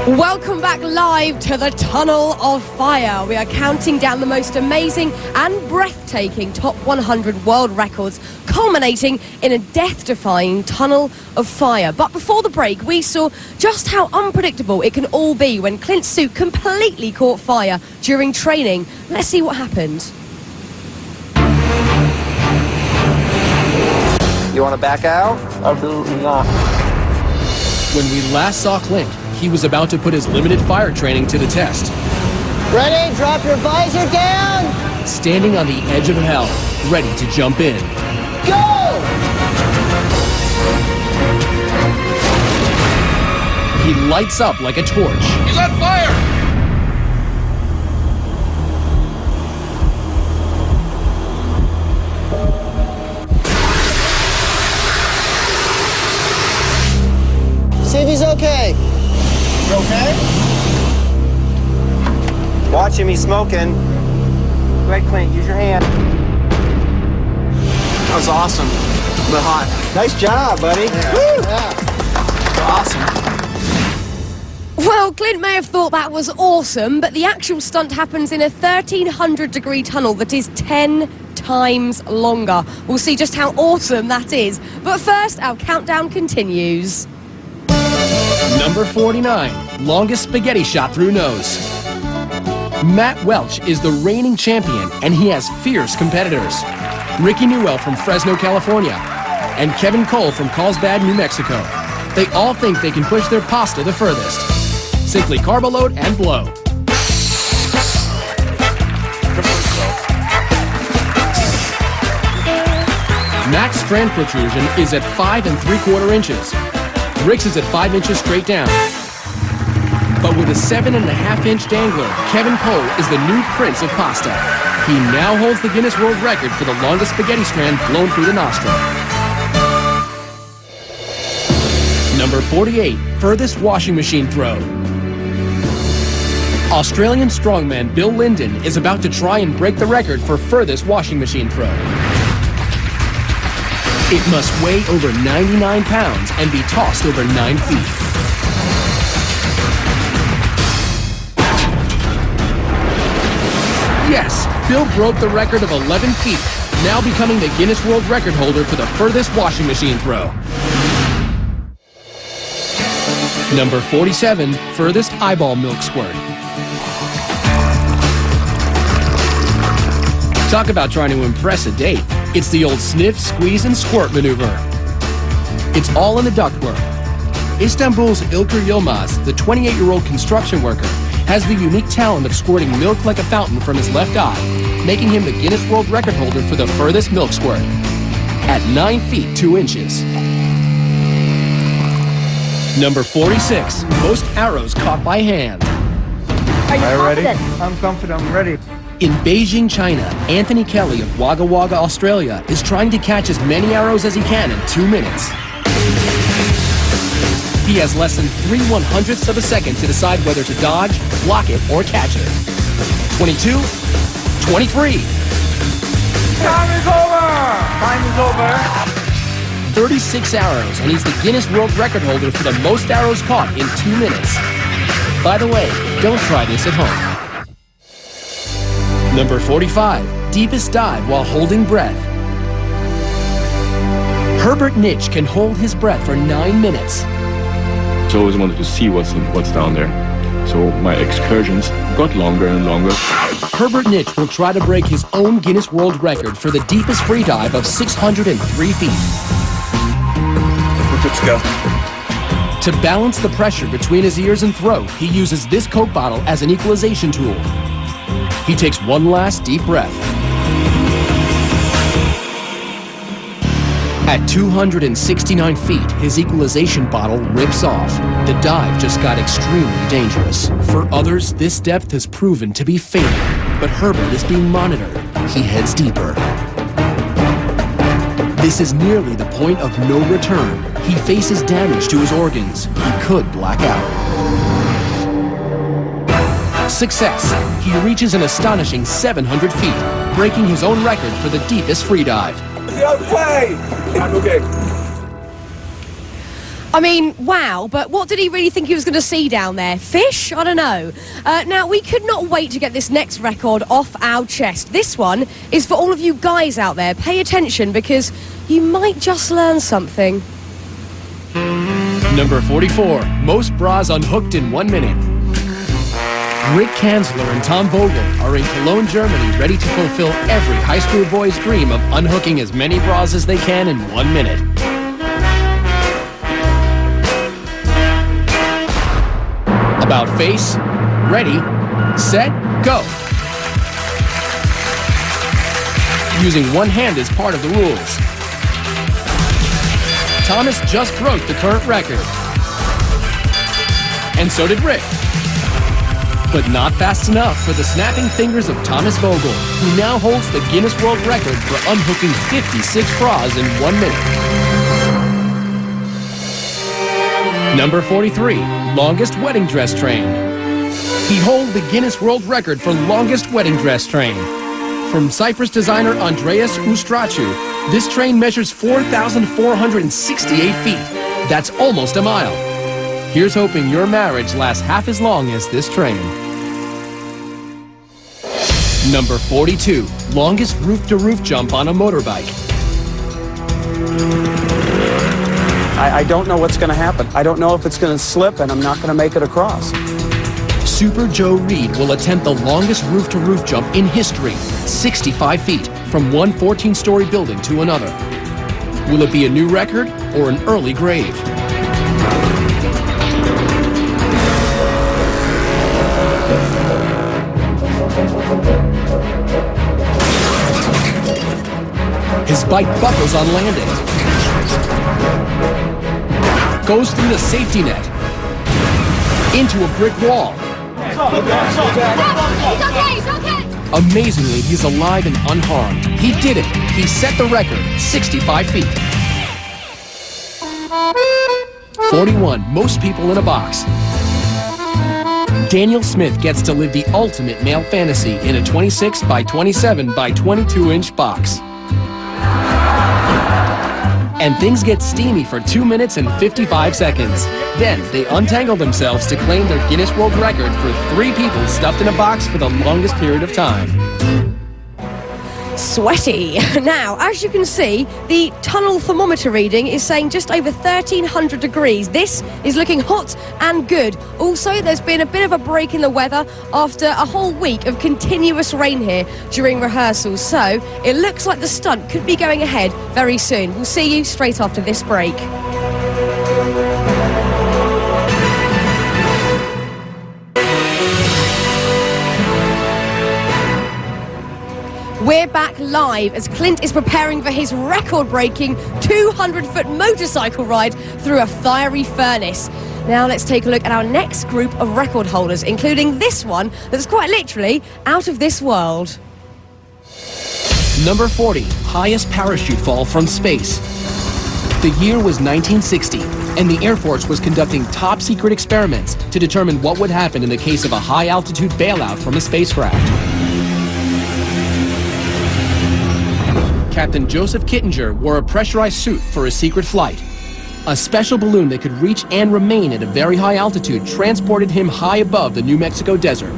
Welcome back live to the Tunnel of Fire. We are counting down the most amazing and breathtaking top 100 world records, culminating in a death-defying tunnel of fire. But before the break, we saw just how unpredictable it can all be when Clint's suit completely caught fire during training. Let's see what happened. You want to back out? Absolutely not. When we last saw Clint, he was about to put his limited fire training to the test. Ready? Drop your visor down. Standing on the edge of hell, ready to jump in. Go! He lights up like a torch. He's on fire! See if he's okay. You okay? Watch him, he's smoking. Go ahead, Clint, use your hand. That was awesome, but hot. Nice job, buddy. Awesome. Well, Clint may have thought that was awesome, but the actual stunt happens in a 1,300-degree tunnel that is 10 times longer. We'll see just how awesome that is. But first, our countdown continues. Number 49, longest spaghetti shot through nose. Matt Welch is the reigning champion, and he has fierce competitors. Ricky Newell from Fresno, California, and Kevin Cole from Carlsbad, New Mexico. They all think they can push their pasta the furthest. Simply carb load and blow. Matt's strand protrusion is at 5 3/4 inches. Rick's is at 5 inches straight down. But with a 7.5-inch dangler, Kevin Cole is the new prince of pasta. He now holds the Guinness World Record for the longest spaghetti strand blown through the nostril. Number 48, furthest washing machine throw. Australian strongman Bill Linden is about to try and break the record for furthest washing machine throw. It must weigh over 99 pounds and be tossed over 9 feet. Yes, Bill broke the record of 11 feet, now becoming the Guinness World Record holder for the furthest washing machine throw. Number 47, furthest eyeball milk squirt. Talk about trying to impress a date. It's the old sniff, squeeze, and squirt maneuver. It's all in the ductwork. Istanbul's Ilker Yilmaz, the 28-year-old construction worker, has the unique talent of squirting milk like a fountain from his left eye, making him the Guinness World Record holder for the furthest milk squirt at 9 feet 2 inches. Number 46, most arrows caught by hand. Are you ready? I'm confident, I'm ready. In Beijing, China, Anthony Kelly of Wagga Wagga, Australia, is trying to catch as many arrows as he can in 2 minutes. He has less than 3/100ths of a second to decide whether to dodge, block it, or catch it. 22, 23. Time is over! Time is over. 36 arrows, and he's the Guinness World Record holder for the most arrows caught in 2 minutes. By the way, don't try this at home. Number 45, deepest dive while holding breath. Herbert Nitsch can hold his breath for 9 minutes. I always wanted to see what's down there. So my excursions got longer and longer. Herbert Nitsch will try to break his own Guinness World Record for the deepest free dive of 603 feet. Let's go. To balance the pressure between his ears and throat, he uses this Coke bottle as an equalization tool. He takes one last deep breath. At 269 feet, his equalization bottle rips off. The dive just got extremely dangerous. For others, this depth has proven to be fatal, but Herbert is being monitored. He heads deeper. This is nearly the point of no return. He faces damage to his organs. He could black out. Success. He reaches an astonishing 700 feet, breaking his own record for the deepest free dive. Okay! I'm okay. I mean, wow, but what did he really think he was going to see down there? Fish? I don't know. Now, we could not wait to get this next record off our chest. This one is for all of you guys out there. Pay attention, because you might just learn something. Number 44, most bras unhooked in 1 minute. Rick Kanzler and Tom Vogel are in Cologne, Germany, ready to fulfill every high school boy's dream of unhooking as many bras as they can in 1 minute. About face, ready, set, go. Using one hand is part of the rules. Thomas just broke the current record. And so did Rick. But not fast enough for the snapping fingers of Thomas Vogel, who now holds the Guinness World Record for unhooking 56 bras in 1 minute. Number 43, longest wedding dress train. He holds the Guinness World Record for longest wedding dress train. From Cyprus designer Andreas Ustrachu, this train measures 4,468 feet. That's almost a mile. Here's hoping your marriage lasts half as long as this train. Number 42, longest roof-to-roof jump on a motorbike. I don't know what's going to happen. I don't know if it's going to slip, and I'm not going to make it across. Super Joe Reed will attempt the longest roof-to-roof jump in history, 65 feet, from one 14-story building to another. Will it be a new record or an early grave? His bike buckles on landing. Goes through the safety net. Into a brick wall. He's okay. Amazingly, he's alive and unharmed. He did it. He set the record, 65 feet. 41, most people in a box. Daniel Smith gets to live the ultimate male fantasy in a 26 by 27 by 22-inch box. And things get steamy for 2 minutes and 55 seconds. Then they untangle themselves to claim their Guinness World Record for 3 people stuffed in a box for the longest period of time. Sweaty. Now, as you can see, the tunnel thermometer reading is saying just over 1,300 degrees. This is looking hot and good. Also, there's been a bit of a break in the weather after a whole week of continuous rain here during rehearsals. So, it looks like the stunt could be going ahead very soon. We'll see you straight after this break. We're back live as Clint is preparing for his record-breaking 200-foot motorcycle ride through a fiery furnace. Now let's take a look at our next group of record holders, including this one that's quite literally out of this world. Number 40, highest parachute fall from space. The year was 1960, and the Air Force was conducting top-secret experiments to determine what would happen in the case of a high-altitude bailout from a spacecraft. Captain Joseph Kittinger wore a pressurized suit for a secret flight. A special balloon that could reach and remain at a very high altitude transported him high above the New Mexico desert.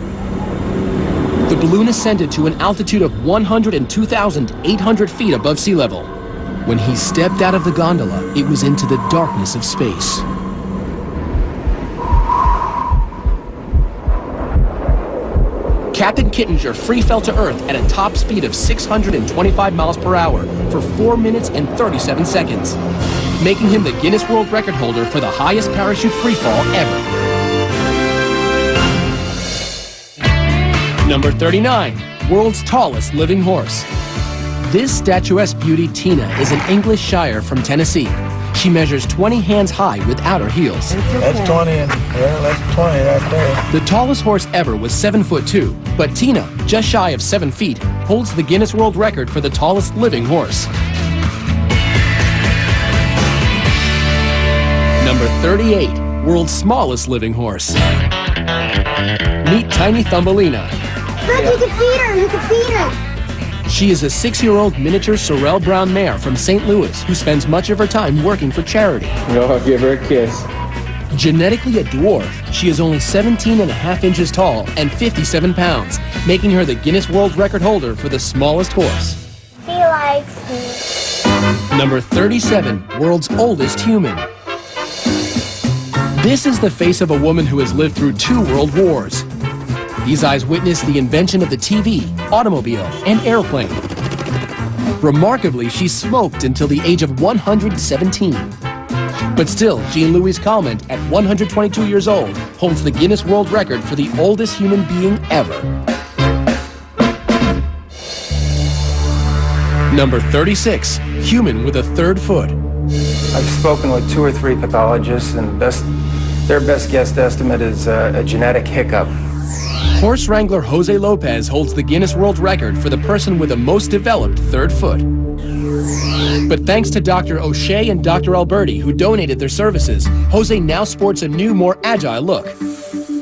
The balloon ascended to an altitude of 102,800 feet above sea level. When he stepped out of the gondola, it was into the darkness of space. Captain Kittinger free fell to Earth at a top speed of 625 miles per hour for 4 minutes and 37 seconds, making him the Guinness World Record holder for the highest parachute free fall ever. Number 39, world's tallest living horse. This statuesque beauty, Tina, is an English Shire from Tennessee. She measures 20 hands high without her heels. That's 20, that's 20 right there. The tallest horse ever was 7'2", but Tina, just shy of 7 feet, holds the Guinness World Record for the tallest living horse. Number 38, world's smallest living horse. Meet Tiny Thumbelina. Look, you can feed her, you can feed her. She is a 6-year-old miniature Sorrel Brown mare from St. Louis who spends much of her time working for charity. Go, give her a kiss. Genetically a dwarf, she is only 17.5 inches tall and 57 pounds, making her the Guinness World Record holder for the smallest horse. He likes me. Number 37, world's oldest human. This is the face of a woman who has lived through 2 world wars. These eyes witnessed the invention of the TV, automobile, and airplane. Remarkably, she smoked until the age of 117. But still, Jean-Louise Calment, at 122 years old, holds the Guinness World Record for the oldest human being ever. Number 36, human with a 3rd foot. I've spoken with 2 or 3 pathologists, and their best guess estimate is a genetic hiccup. Horse wrangler Jose Lopez holds the Guinness World Record for the person with the most developed 3rd foot. But thanks to Dr. O'Shea and Dr. Alberti, who donated their services, Jose now sports a new, more agile look.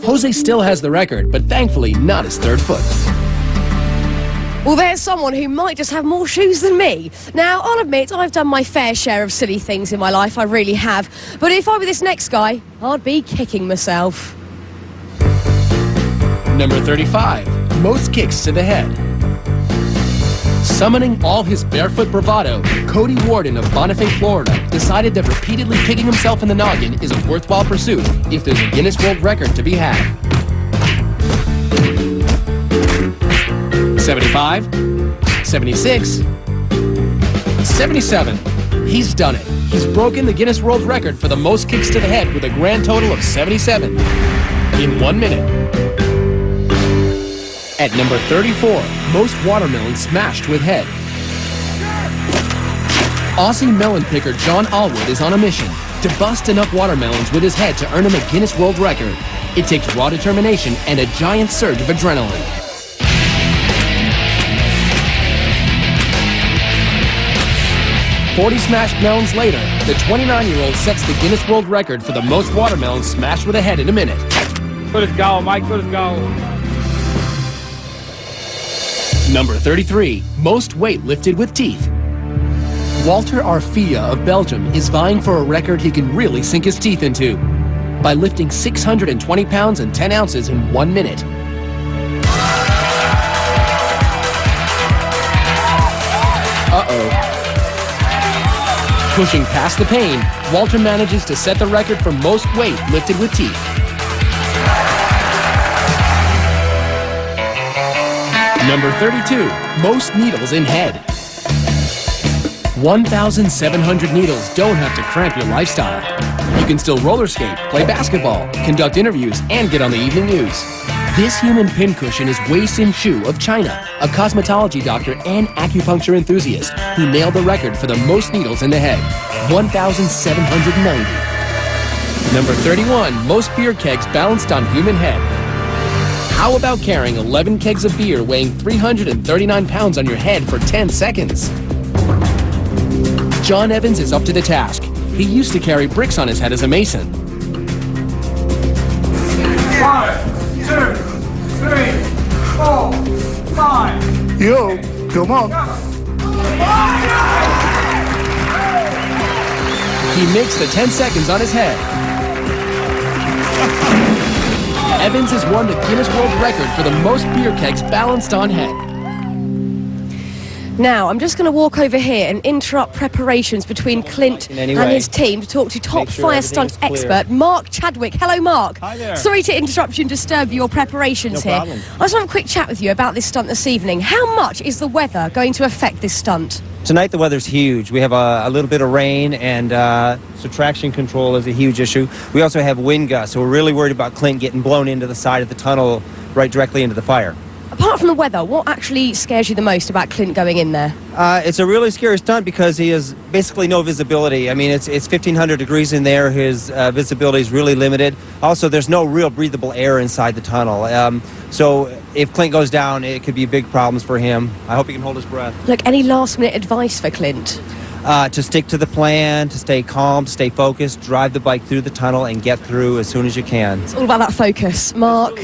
Jose still has the record, but thankfully not his 3rd foot. Well, there's someone who might just have more shoes than me. Now, I'll admit, I've done my fair share of silly things in my life, I really have. But if I were this next guy, I'd be kicking myself. Number 35, most kicks to the head. Summoning all his barefoot bravado, Cody Warden of Bonifay, Florida, decided that repeatedly kicking himself in the noggin is a worthwhile pursuit if there's a Guinness World Record to be had. 75, 76, 77. He's done it. He's broken the Guinness World Record for the most kicks to the head with a grand total of 77 in 1 minute. At number 34, most watermelons smashed with head. Aussie melon picker John Allwood is on a mission to bust enough watermelons with his head to earn him a Guinness World Record. It takes raw determination and a giant surge of adrenaline. "40 smashed melons later, the 29-year-old sets the Guinness World Record for the most watermelons smashed with a head in a minute. Good as goal, Mike. Good as goal. Number 33, most weight lifted with teeth. Walter Arfia of Belgium is vying for a record he can really sink his teeth into by lifting 620 pounds and 10 ounces in 1 minute. Uh-oh. Pushing past the pain, Walter manages to set the record for most weight lifted with teeth. Number 32, most needles in head. 1,700 needles don't have to cramp your lifestyle. You can still roller skate, play basketball, conduct interviews, and get on the evening news. This human pincushion is Wei Sin Chu of China, a cosmetology doctor and acupuncture enthusiast who nailed the record for the most needles in the head, 1,790. Number 31, most beer kegs balanced on human head. How about carrying 11 kegs of beer weighing 339 pounds on your head for 10 seconds? John Evans is up to the task. He used to carry bricks on his head as a mason. 5, 2, 3, 4, 5. Yo, come on. He makes the 10 seconds on his head. Evans has won the Guinness World Record for the most beer kegs balanced on head. Now, I'm just going to walk over here and interrupt preparations between Clint and his team to talk to top fire stunt expert Mark Chadwick. Hello, Mark. Hi there. Sorry to interrupt you and disturb your preparations here. problem. I just want a quick chat with you about this stunt this evening. How much is the weather going to affect this stunt? Tonight the weather's huge. We have a little bit of rain, and so traction control is a huge issue. We also have wind gusts, so we're really worried about Clint getting blown into the side of the tunnel right directly into the fire. Apart from the weather, what actually scares you the most about Clint going in there? It's a really scary stunt because he has basically no visibility. I mean, it's 1,500 degrees in there. His visibility is really limited. Also, there's no real breathable air inside the tunnel. So if Clint goes down, it could be big problems for him. I hope he can hold his breath. Look, any last-minute advice for Clint? To stick to the plan, to stay calm, to stay focused, drive the bike through the tunnel and get through as soon as you can. It's all about that focus. Mark,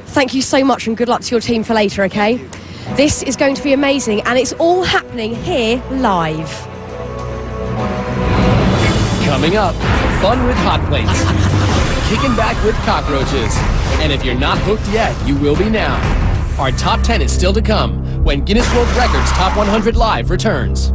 thank you so much and good luck to your team for later, okay? This is going to be amazing and it's all happening here live. Coming up, fun with hot plates. Kicking back with cockroaches. And if you're not hooked yet, you will be now. Our top 10 is still to come when Guinness World Records Top 100 Live returns.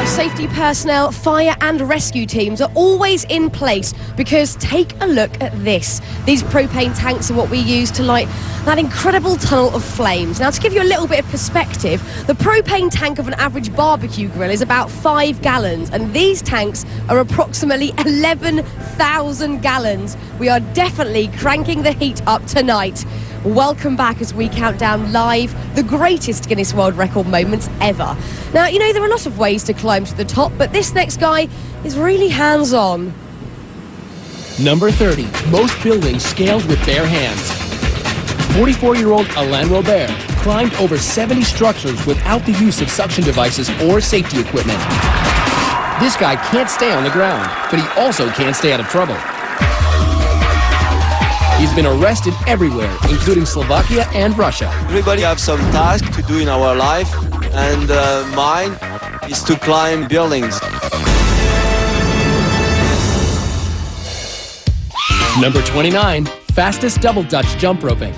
Safety personnel, fire and rescue teams are always in place because take a look at this. These propane tanks are what we use to light that incredible tunnel of flames. Now, to give you a little bit of perspective, the propane tank of an average barbecue grill is about 5 gallons, and these tanks are approximately 11,000 gallons. We are definitely cranking the heat up tonight. Welcome back as we count down live the greatest Guinness World Record moments ever. Now, you know, there are a lot of ways to climb to the top, but this next guy is really hands-on. Number 30, most buildings scaled with bare hands. 44-year-old Alain Robert climbed over 70 structures without the use of suction devices or safety equipment. This guy can't stay on the ground, but he also can't stay out of trouble. He's been arrested everywhere, including Slovakia and Russia. Everybody have some task to do in our life, and mine is to climb buildings. Number 29, fastest double Dutch jump roping.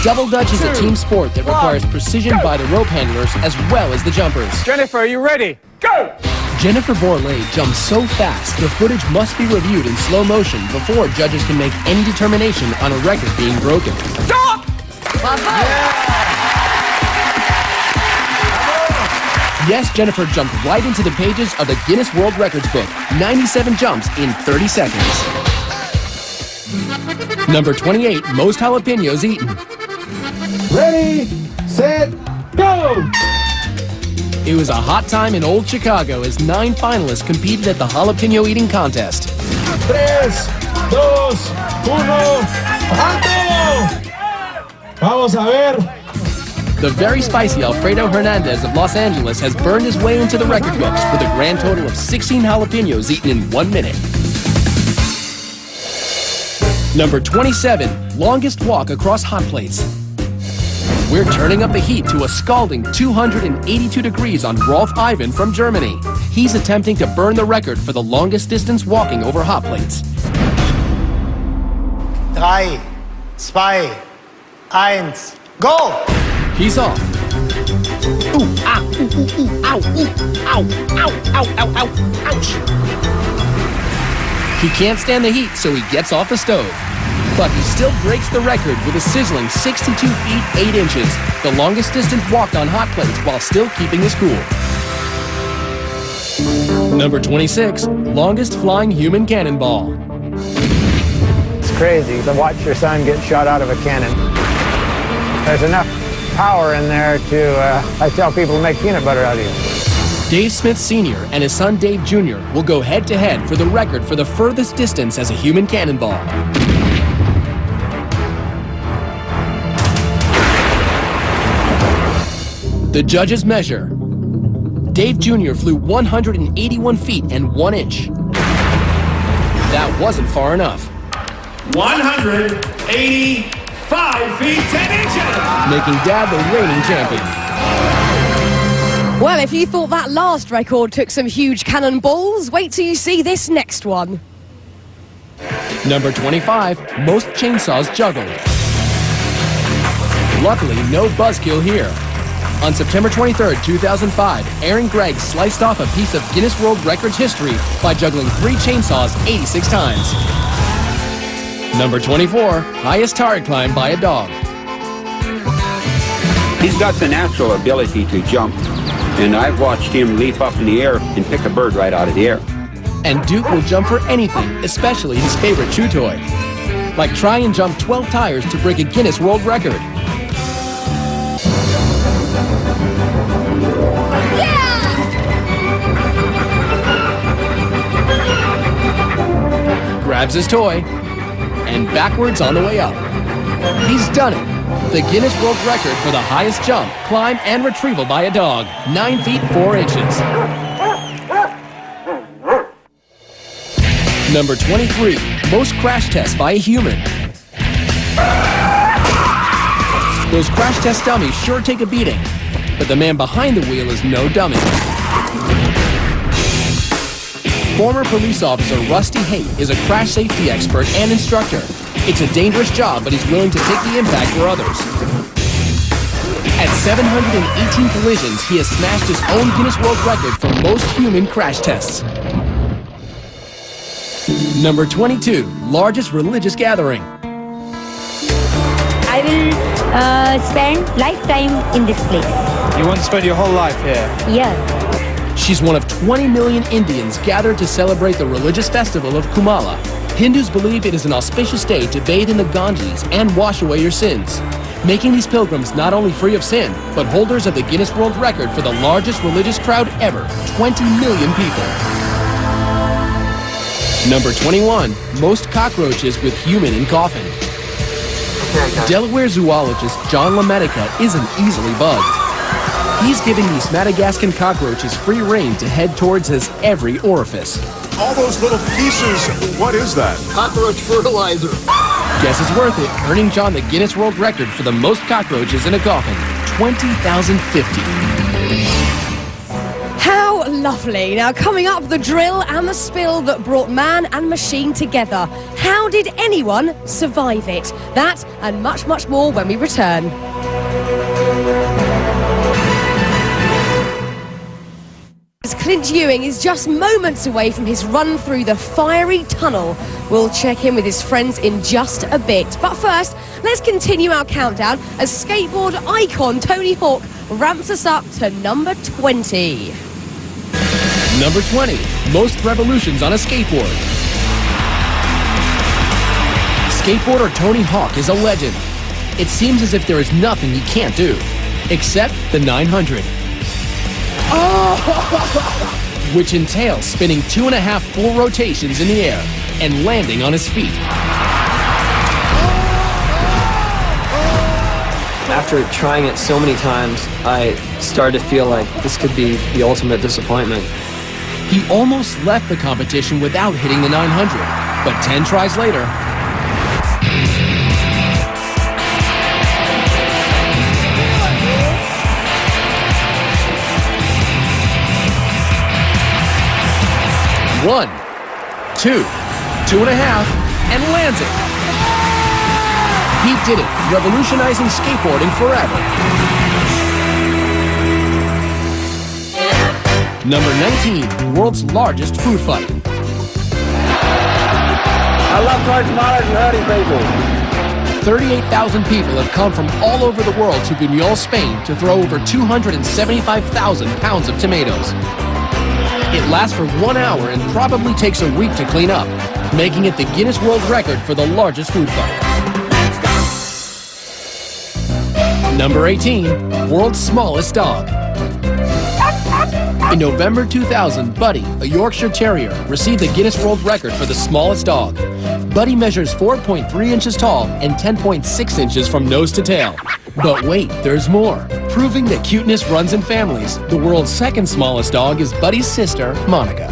Double Dutch is a team sport that requires precision by the rope handlers as well as the jumpers. Jennifer, are you ready? Go! Jennifer Borlée jumps so fast, the footage must be reviewed in slow motion before judges can make any determination on a record being broken. Stop! Yes, Jennifer jumped right into the pages of the Guinness World Records book. 97 jumps in 30 seconds. Number 28, most jalapenos eaten. Ready, set, go! It was a hot time in old Chicago as 9 finalists competed at the jalapeno eating contest. 3, 2, 1, ¡alto! Vamos a ver. The very spicy Alfredo Hernandez of Los Angeles has burned his way into the record books with a grand total of 16 jalapenos eaten in 1 minute. Number 27, longest walk across hot plates. We're turning up the heat to a scalding 282 degrees on Rolf Ivan from Germany. He's attempting to burn the record for the longest distance walking over hot plates. 3, 2, 1, go! He's off. Ooh, ah, ooh, ooh, ooh, ow, ooh, ow, ow, ow, ow, ow, ouch. He can't stand the heat, so he gets off the stove. But he still breaks the record with a sizzling 62 feet 8 inches, the longest distance walked on hot plates while still keeping his cool. Number 26, longest flying human cannonball. It's crazy to watch your son get shot out of a cannon. There's enough power in there to, I tell people, to make peanut butter out of you. Dave Smith Sr. and his son Dave Jr. will go head-to-head for the record for the furthest distance as a human cannonball. The judges measure. Dave Jr. flew 181 feet and 1 inch. That wasn't far enough. 185 feet 10 inches! Making Dad the reigning champion. Well, if you thought that last record took some huge cannonballs, wait till you see this next one. Number 25, most chainsaws juggled. Luckily, no buzzkill here. On September 23, 2005, Aaron Gregg sliced off a piece of Guinness World Records history by juggling 3 chainsaws 86 times. Number 24, highest tower climb by a dog. He's got the natural ability to jump, and I've watched him leap up in the air and pick a bird right out of the air. And Duke will jump for anything, especially his favorite chew toy. Like try and jump 12 tires to break a Guinness World Record. Grabs his toy, and backwards on the way up. He's done it. The Guinness World Record for the highest jump, climb, and retrieval by a dog, 9 feet 4 inches. Number 23, most crash tests by a human. Those crash test dummies sure take a beating, but the man behind the wheel is no dummy. Former police officer Rusty Haight is a crash safety expert and instructor. It's a dangerous job, but he's willing to take the impact for others. At 718 collisions, he has smashed his own Guinness World Record for most human crash tests. Number 22, largest religious gathering. I will spend lifetime in this place. You want to spend your whole life here? Yeah. She's one of 20 million Indians gathered to celebrate the religious festival of Kumala. Hindus believe it is an auspicious day to bathe in the Ganges and wash away your sins, making these pilgrims not only free of sin, but holders of the Guinness World Record for the largest religious crowd ever, 20 million people. Number 21, most cockroaches with human in coffin. Delaware zoologist John LaMedica isn't easily bugged. He's giving these Madagascan cockroaches free rein to head towards his every orifice. All those little pieces, what is that? Cockroach fertilizer. Guess it's worth it, earning John the Guinness World Record for the most cockroaches in a coffin, 20,050. How lovely. Now, coming up, the drill and the spill that brought man and machine together. How did anyone survive it? That and much, much more when we return. Clint Ewing is just moments away from his run through the fiery tunnel. We'll check in with his friends in just a bit. But first, let's continue our countdown as skateboard icon Tony Hawk ramps us up to number 20. Number 20, most revolutions on a skateboard. Skateboarder Tony Hawk is a legend. It seems as if there is nothing he can't do, except the 900. Which entails spinning 2.5 full rotations in the air and landing on his feet. After trying it so many times, I started to feel like this could be the ultimate disappointment. He almost left the competition without hitting the 900, but 10 tries later, one, two, 2.5, and lands it. He did it, revolutionizing skateboarding forever. Number 19, world's largest food fight. I love going smaller and hurting people. 38,000 people have come from all over the world to Buñol, Spain to throw over 275,000 pounds of tomatoes. It lasts for 1 hour and probably takes a week to clean up, making it the Guinness World Record for the largest food fight. Number 18, world's smallest dog. In November 2000, Buddy, a Yorkshire Terrier, received the Guinness World Record for the smallest dog. Buddy measures 4.3 inches tall and 10.6 inches from nose to tail. But wait, there's more. Proving that cuteness runs in families, the world's second smallest dog is Buddy's sister, Monica.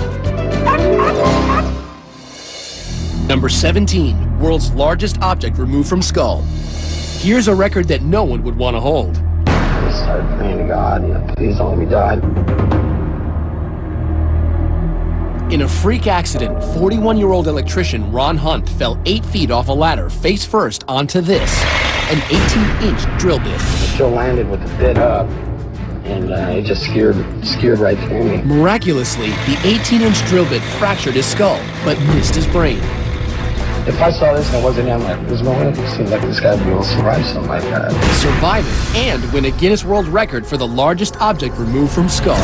Number 17, world's largest object removed from skull. Here's a record that no one would want to hold. I started praying to God, please don't let me die. In a freak accident, 41-year-old electrician Ron Hunt fell 8 feet off a ladder face first onto this, an 18-inch drill bit. The still landed with the bit up, and it just skewered right through me. Miraculously, the 18-inch drill bit fractured his skull, but missed his brain. If I saw this and I wasn't in, there's no way it seemed like this guy would be able to survive something like that. Survive it and win a Guinness World Record for the largest object removed from skull.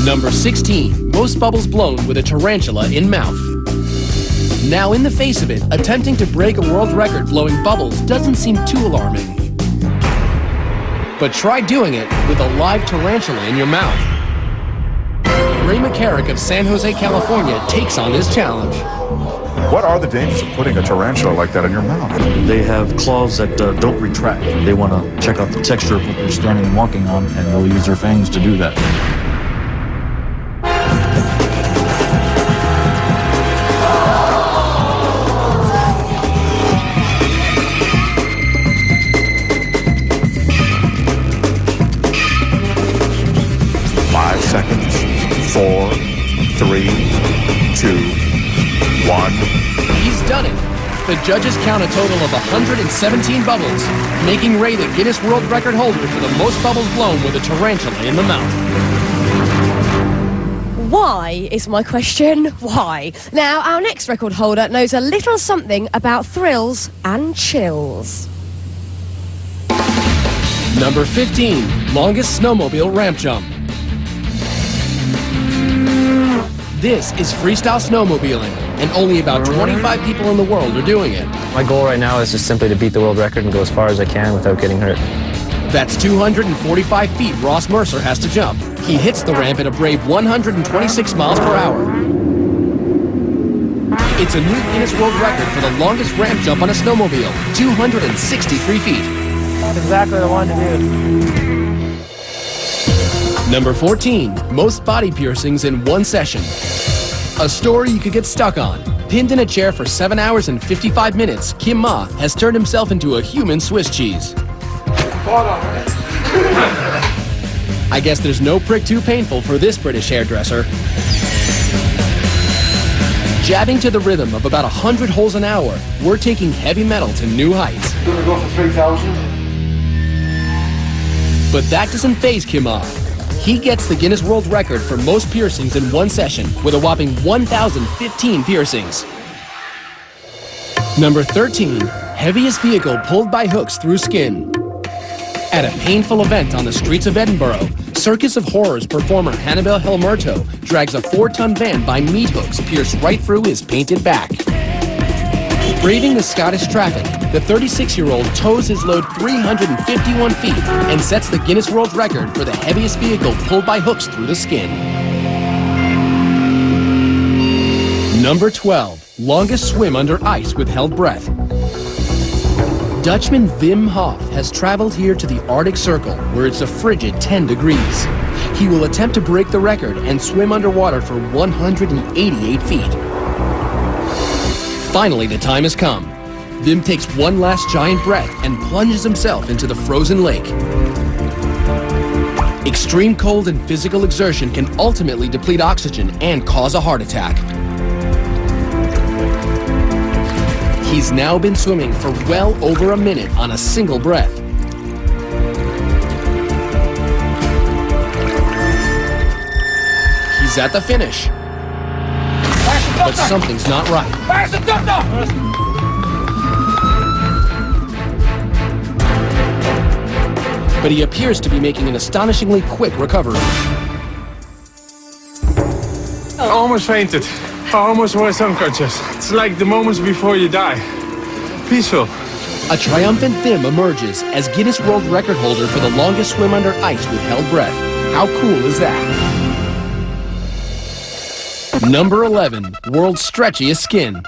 Number 16, most bubbles blown with a tarantula in mouth. Now, in the face of it, attempting to break a world record blowing bubbles doesn't seem too alarming. But try doing it with a live tarantula in your mouth. Ray McCarrick of San Jose, California takes on this challenge. What are the dangers of putting a tarantula like that in your mouth? They have claws that don't retract. They want to check out the texture of what they're standing and walking on, and they'll use their fangs to do that. Seconds. 4, 3, 2, 1. He's done it. The judges count a total of 117 bubbles, making Ray the Guinness World Record holder for the most bubbles blown with a tarantula in the mouth. Why is my question? Why? Now, our next record holder knows a little something about thrills and chills. Number 15, longest snowmobile ramp jump. This is freestyle snowmobiling, and only about 25 people in the world are doing it. My goal right now is just simply to beat the world record and go as far as I can without getting hurt. That's 245 feet Ross Mercer has to jump. He hits the ramp at a brave 126 miles per hour. It's a new Guinness World Record for the longest ramp jump on a snowmobile, 263 feet. That's exactly what I wanted to do. Number 14, most body piercings in one session. A story you could get stuck on. Pinned in a chair for 7 hours and 55 minutes, Kim Ma has turned himself into a human Swiss cheese. I guess there's no prick too painful for this British hairdresser. Jabbing to the rhythm of about 100 holes an hour, we're taking heavy metal to new heights. Gonna go for 3,000. But that doesn't faze Kim Ah. He gets the Guinness World Record for most piercings in one session with a whopping 1,015 piercings. Number 13, heaviest vehicle pulled by hooks through skin. At a painful event on the streets of Edinburgh, Circus of Horrors performer Hannibal Helmerto drags a 4-ton van by meat hooks pierced right through his painted back. Braving the Scottish traffic, the 36-year-old tows his load 351 feet and sets the Guinness World Record for the heaviest vehicle pulled by hooks through the skin. Number 12, longest swim under ice with held breath. Dutchman Wim Hof has traveled here to the Arctic Circle, where it's a frigid 10 degrees. He will attempt to break the record and swim underwater for 188 feet. Finally, the time has come. Wim takes one last giant breath and plunges himself into the frozen lake. Extreme cold and physical exertion can ultimately deplete oxygen and cause a heart attack. He's now been swimming for well over a minute on a single breath. He's at the finish. But something's not right. But he appears to be making an astonishingly quick recovery. I almost fainted. I almost was unconscious. It's like the moments before you die. Peaceful. A triumphant Wim emerges as Guinness World Record holder for the longest swim under ice with held breath. How cool is that? Number 11, world's stretchiest skin.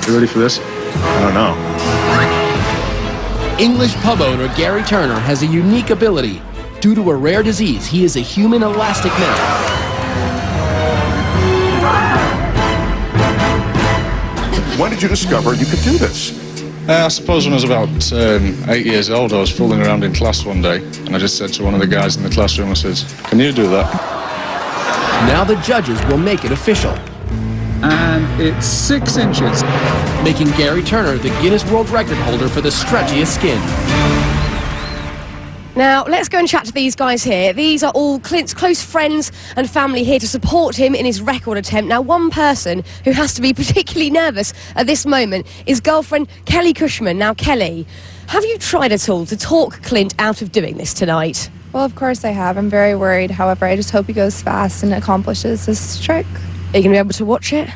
You ready for this? I don't know. English pub owner Gary Turner has a unique ability. Due to a rare disease, he is a human elastic man. When did you discover you could do this? I suppose when I was about 8 years old, I was fooling around in class one day, and I just said to one of the guys in the classroom, I says, "Can you do that?" Now the judges will make it official. And it's 6 inches. Making Gary Turner the Guinness World Record holder for the stretchiest skin. Now, let's go and chat to these guys here. These are all Clint's close friends and family here to support him in his record attempt. Now, one person who has to be particularly nervous at this moment is girlfriend Kelly Cushman. Now, Kelly, have you tried at all to talk Clint out of doing this tonight? Well, of course I have. I'm very worried. However, I just hope he goes fast and accomplishes this trick. Are you going to be able to watch it?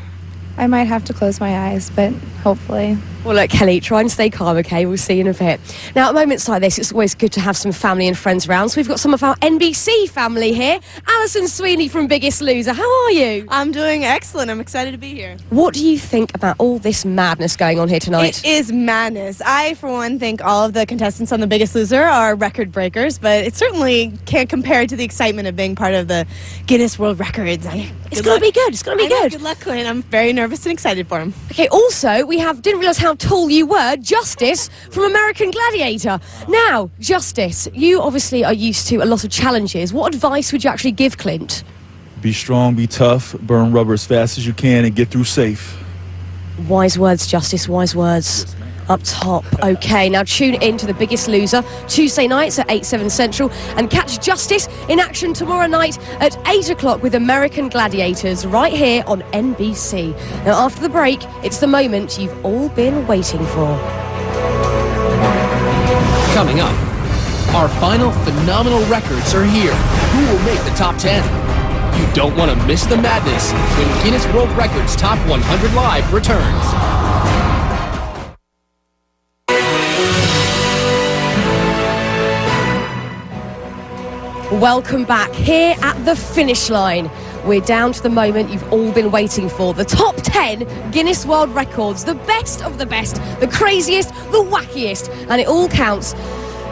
I might have to close my eyes, but hopefully. Well, look, Kelly, try and stay calm, okay? We'll see you in a bit. Now, at moments like this, it's always good to have some family and friends around. So we've got some of our NBC family here. Alison Sweeney from Biggest Loser. How are you? I'm doing excellent. I'm excited to be here. What do you think about all this madness going on here tonight? It is madness. I, for one, think all of the contestants on The Biggest Loser are record breakers, but it certainly can't compare to the excitement of being part of the Guinness World Records. It's going to be good. It's going to be good. Good luck, Clint. I'm very nervous and excited for him. Okay, also, didn't realise how tall you were, Justice from American Gladiator. Now, Justice, you obviously are used to a lot of challenges. What advice would you actually give Clint? Be strong, be tough, burn rubber as fast as you can, and get through safe. Wise words, Justice, wise words. Yes, up top. Okay, now tune in to The Biggest Loser Tuesday nights at 8/7 Central and catch Justice in action tomorrow night at 8 o'clock with American Gladiators right here on NBC. Now after the break, it's the moment you've all been waiting for. Coming up, our final phenomenal records are here. Who will make the top 10? You don't want to miss the madness when Guinness World Records Top 100 Live returns. Welcome back here at the finish line. We're down to the moment you've all been waiting for. The top 10 Guinness World Records. The best of the best. The craziest, the wackiest. And it all counts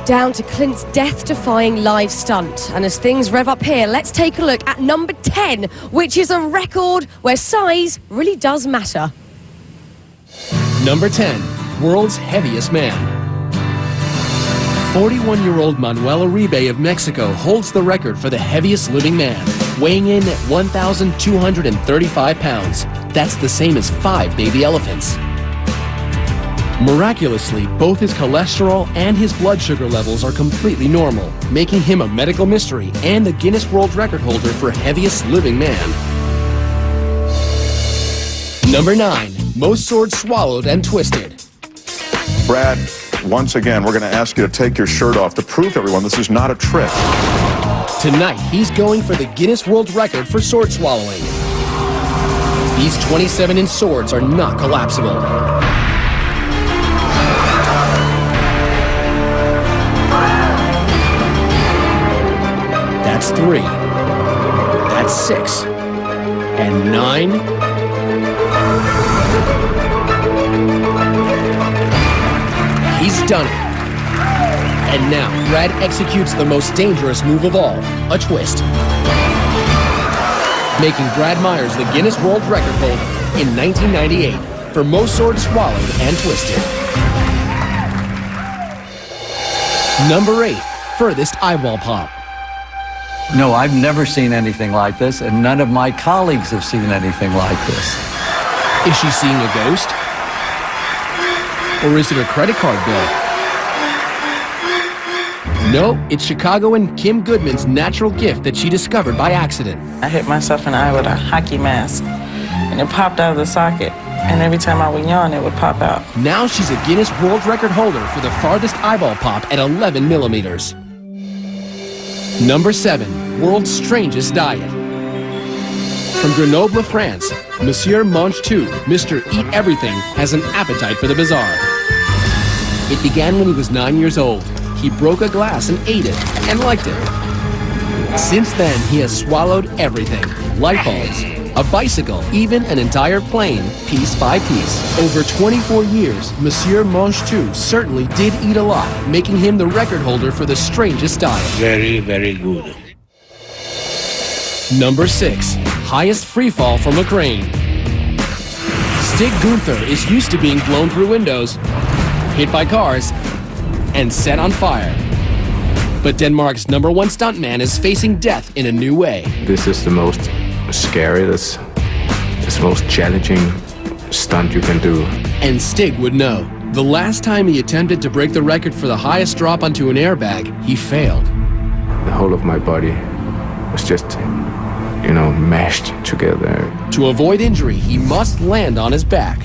down to Clint's death-defying live stunt. And as things rev up here, let's take a look at number 10, which is a record where size really does matter. Number 10, world's heaviest man. 41-year-old Manuel Uribe of Mexico holds the record for the heaviest living man, weighing in at 1,235 pounds. That's the same as 5 baby elephants. Miraculously, both his cholesterol and his blood sugar levels are completely normal, making him a medical mystery and the Guinness World Record holder for heaviest living man. Number 9, most swords swallowed and twisted. Brad, once again, we're going to ask you to take your shirt off to prove to everyone this is not a trick. Tonight, he's going for the Guinness World Record for sword swallowing. These 27-inch swords are not collapsible. That's 3. That's 6. And 9. He's done it. And now, Brad executes the most dangerous move of all, a twist. Making Brad Myers the Guinness World Record holder in 1998 for most swords swallowed and twisted. Number 8, furthest eyeball pop. No, I've never seen anything like this, and none of my colleagues have seen anything like this. Is she seeing a ghost? Or is it her credit card bill? No, it's Chicagoan Kim Goodman's natural gift that she discovered by accident. I hit myself in the eye with a hockey mask, and it popped out of the socket. And every time I would yawn, it would pop out. Now she's a Guinness World Record holder for the farthest eyeball pop at 11 millimeters. Number 7, world's strangest diet. From Grenoble, France, Monsieur Mange Tout, Mr. Eat Everything, has an appetite for the bizarre. It began when he was 9 years old. He broke a glass and ate it, and liked it. Since then, he has swallowed everything. Light bulbs, a bicycle, even an entire plane, piece by piece. Over 24 years, Monsieur Mange Tout certainly did eat a lot, making him the record holder for the strangest diet. Very, very good. Number 6, highest free fall from a crane. Stig Gunther is used to being blown through windows, hit by cars, and set on fire. But Denmark's #1 stuntman is facing death in a new way. This is the most scary, this most challenging stunt you can do. And Stig would know. The last time he attempted to break the record for the highest drop onto an airbag, he failed. The whole of my body was just, mashed together. To avoid injury, he must land on his back.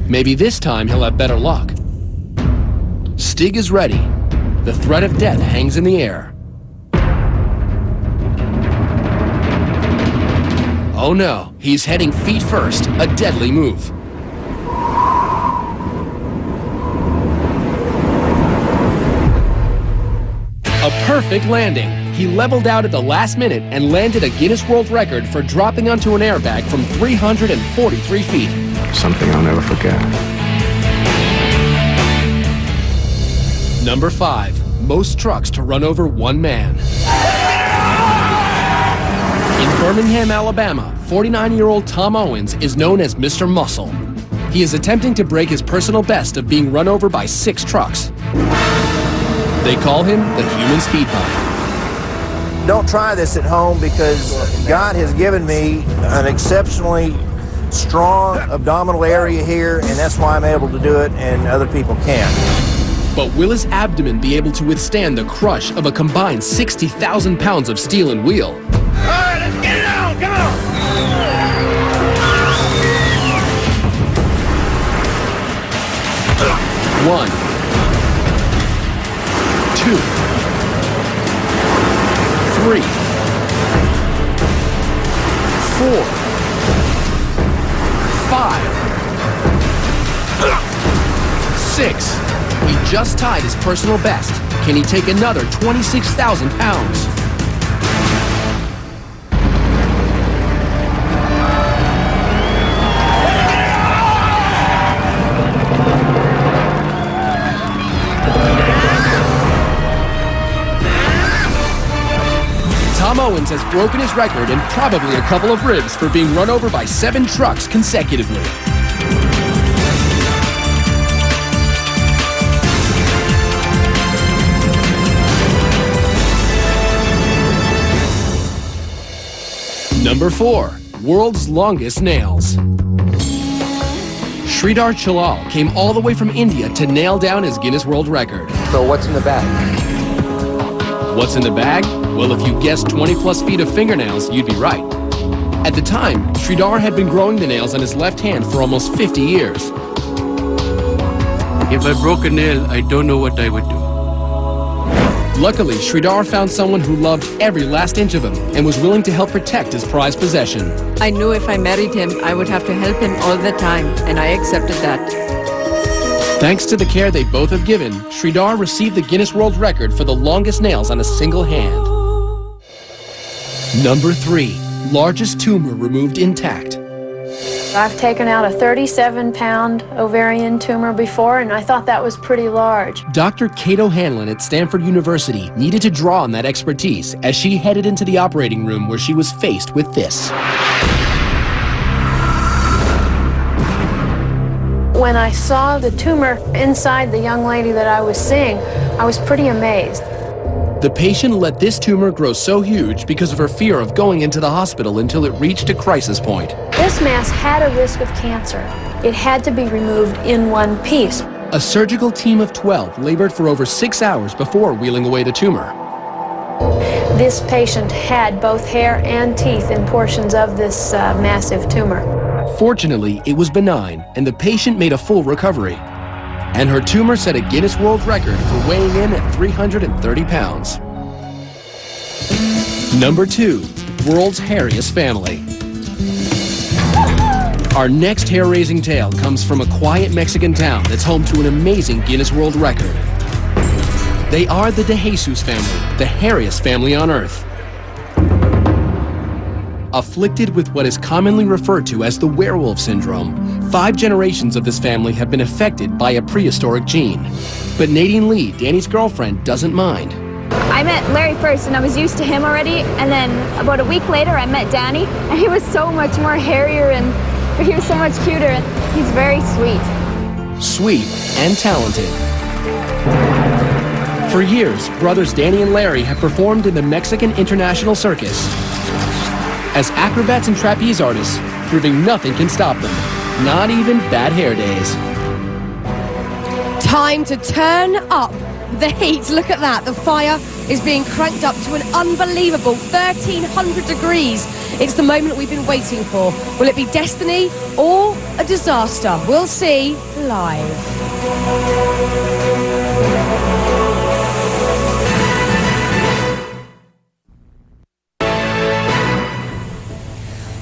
Maybe this time he'll have better luck. Stig is ready. The threat of death hangs in the air. Oh no, he's heading feet first, a deadly move. A perfect landing. He leveled out at the last minute and landed a Guinness World Record for dropping onto an airbag from 343 feet. Something I'll never forget. Number 5, most trucks to run over one man. In Birmingham, Alabama, 49-year-old Tom Owens is known as Mr. Muscle. He is attempting to break his personal best of being run over by 6 trucks. They call him the human speed bump. Don't try this at home because God has given me an exceptionally strong abdominal area here, and that's why I'm able to do it and other people can't. But will his abdomen be able to withstand the crush of a combined 60,000 pounds of steel and wheel? All right, let's get it on. Come on. 1, 2, 3, 4, 5, 6. He just tied his personal best. Can he take another 26,000 pounds? Tom Owens has broken his record and probably a couple of ribs for being run over by 7 trucks consecutively. Number 4. World's longest nails. Sridhar Chalal came all the way from India to nail down his Guinness World Record. So what's in the bag? What's in the bag? Well, if you guessed 20 plus feet of fingernails, you'd be right. At the time, Sridhar had been growing the nails on his left hand for almost 50 years. If I broke a nail, I don't know what I would do. Luckily, Sridhar found someone who loved every last inch of him and was willing to help protect his prized possession. I knew if I married him, I would have to help him all the time, and I accepted that. Thanks to the care they both have given, Sridhar received the Guinness World Record for the longest nails on a single hand. Number 3. Largest tumor removed intact. I've taken out a 37-pound ovarian tumor before, and I thought that was pretty large. Dr. Kate O'Hanlon at Stanford University needed to draw on that expertise as she headed into the operating room where she was faced with this. When I saw the tumor inside the young lady that I was seeing, I was pretty amazed. The patient let this tumor grow so huge because of her fear of going into the hospital until it reached a crisis point. This mass had a risk of cancer. It had to be removed in one piece. A surgical team of 12 labored for over 6 hours before wheeling away the tumor. This patient had both hair and teeth in portions of this massive tumor. Fortunately, it was benign, and the patient made a full recovery. And her tumor set a Guinness World Record for weighing in at 330 pounds. Number 2. World's hairiest family. Our next hair-raising tale comes from a quiet Mexican town that's home to an amazing Guinness World Record. They are the De Jesus family, the hairiest family on Earth. Afflicted with what is commonly referred to as the werewolf syndrome, 5 generations of this family have been affected by a prehistoric gene. But Nadine Lee, Danny's girlfriend, doesn't mind. I met Larry first and I was used to him already, and then about a week later I met Danny and he was so much more hairier and he was so much cuter, and he's very sweet. Sweet and talented. For years, brothers Danny and Larry have performed in the Mexican International Circus as acrobats and trapeze artists, proving nothing can stop them, not even bad hair days. Time to turn up the heat. Look at that. The fire is being cranked up to an unbelievable 1,300 degrees. It's the moment we've been waiting for. Will it be destiny or a disaster? We'll see live.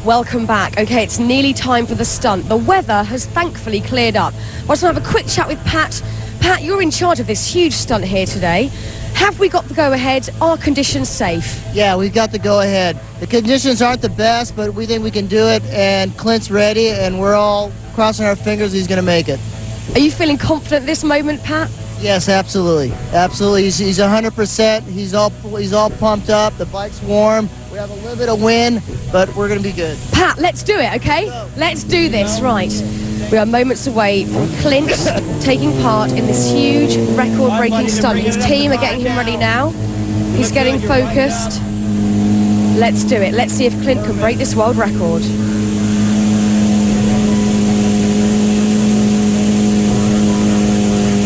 Welcome back. Okay, it's nearly time for the stunt. The weather has thankfully cleared up. I just want to have a quick chat with Pat. Pat, you're in charge of this huge stunt here today. Have we got the go-ahead? Are conditions safe? Yeah, we've got the go-ahead. The conditions aren't the best, but we think we can do it, and Clint's ready, and we're all crossing our fingers he's going to make it. Are you feeling confident at this moment, Pat? Yes, absolutely. Absolutely. He's 100%. He's all pumped up. The bike's warm. We have a little bit of wind, but we're going to be good. Pat, let's do it, okay? Let's do this, right. We are moments away from Clint taking part in this huge record-breaking stunt. His team are getting him ready now. He's getting focused. Let's do it. Let's see if Clint can break this world record.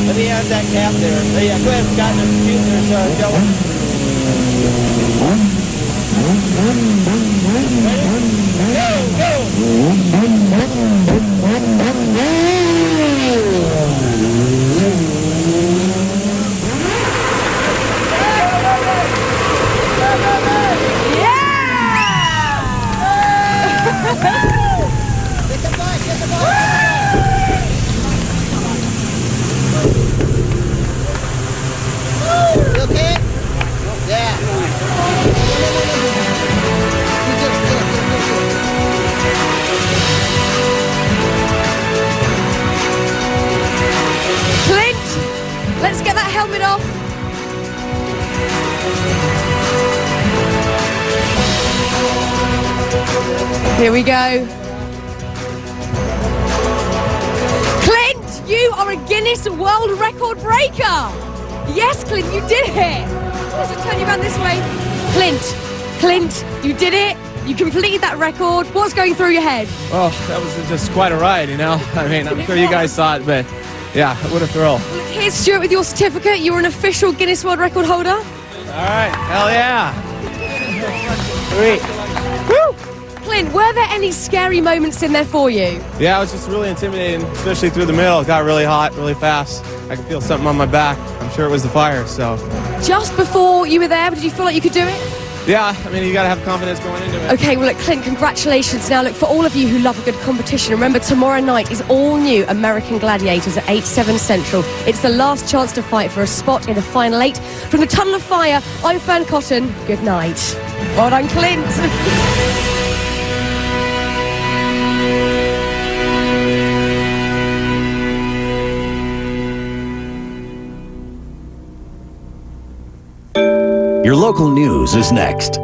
Let me have that cap there. Oh, yeah, go ahead, Scott. There's Joe. Let's get that helmet off. Here we go. Clint, you are a Guinness World Record breaker. Yes, Clint, you did it. Let's just turn you around this way. Clint, you did it. You completed that record. What's going through your head? Oh, that was just quite a ride, you know? I mean, I'm sure you guys saw it, but yeah, what a thrill. Here's Stuart with your certificate. You're an official Guinness World Record holder. All right, hell yeah. Sweet. Woo! Clint, were there any scary moments in there for you? Yeah, it was just really intimidating, especially through the middle. It got really hot, really fast. I could feel something on my back. I'm sure it was the fire, so. Just before you were there, did you feel like you could do it? Yeah, I mean, you got to have confidence going into it. Okay, well, look, Clint, congratulations. Now, look, for all of you who love a good competition, remember, tomorrow night is all new American Gladiators at 8/7 Central. It's the last chance to fight for a spot in the final 8. From the Tunnel of Fire, I'm Fern Cotton. Good night. Well done, Clint. Your local news is next.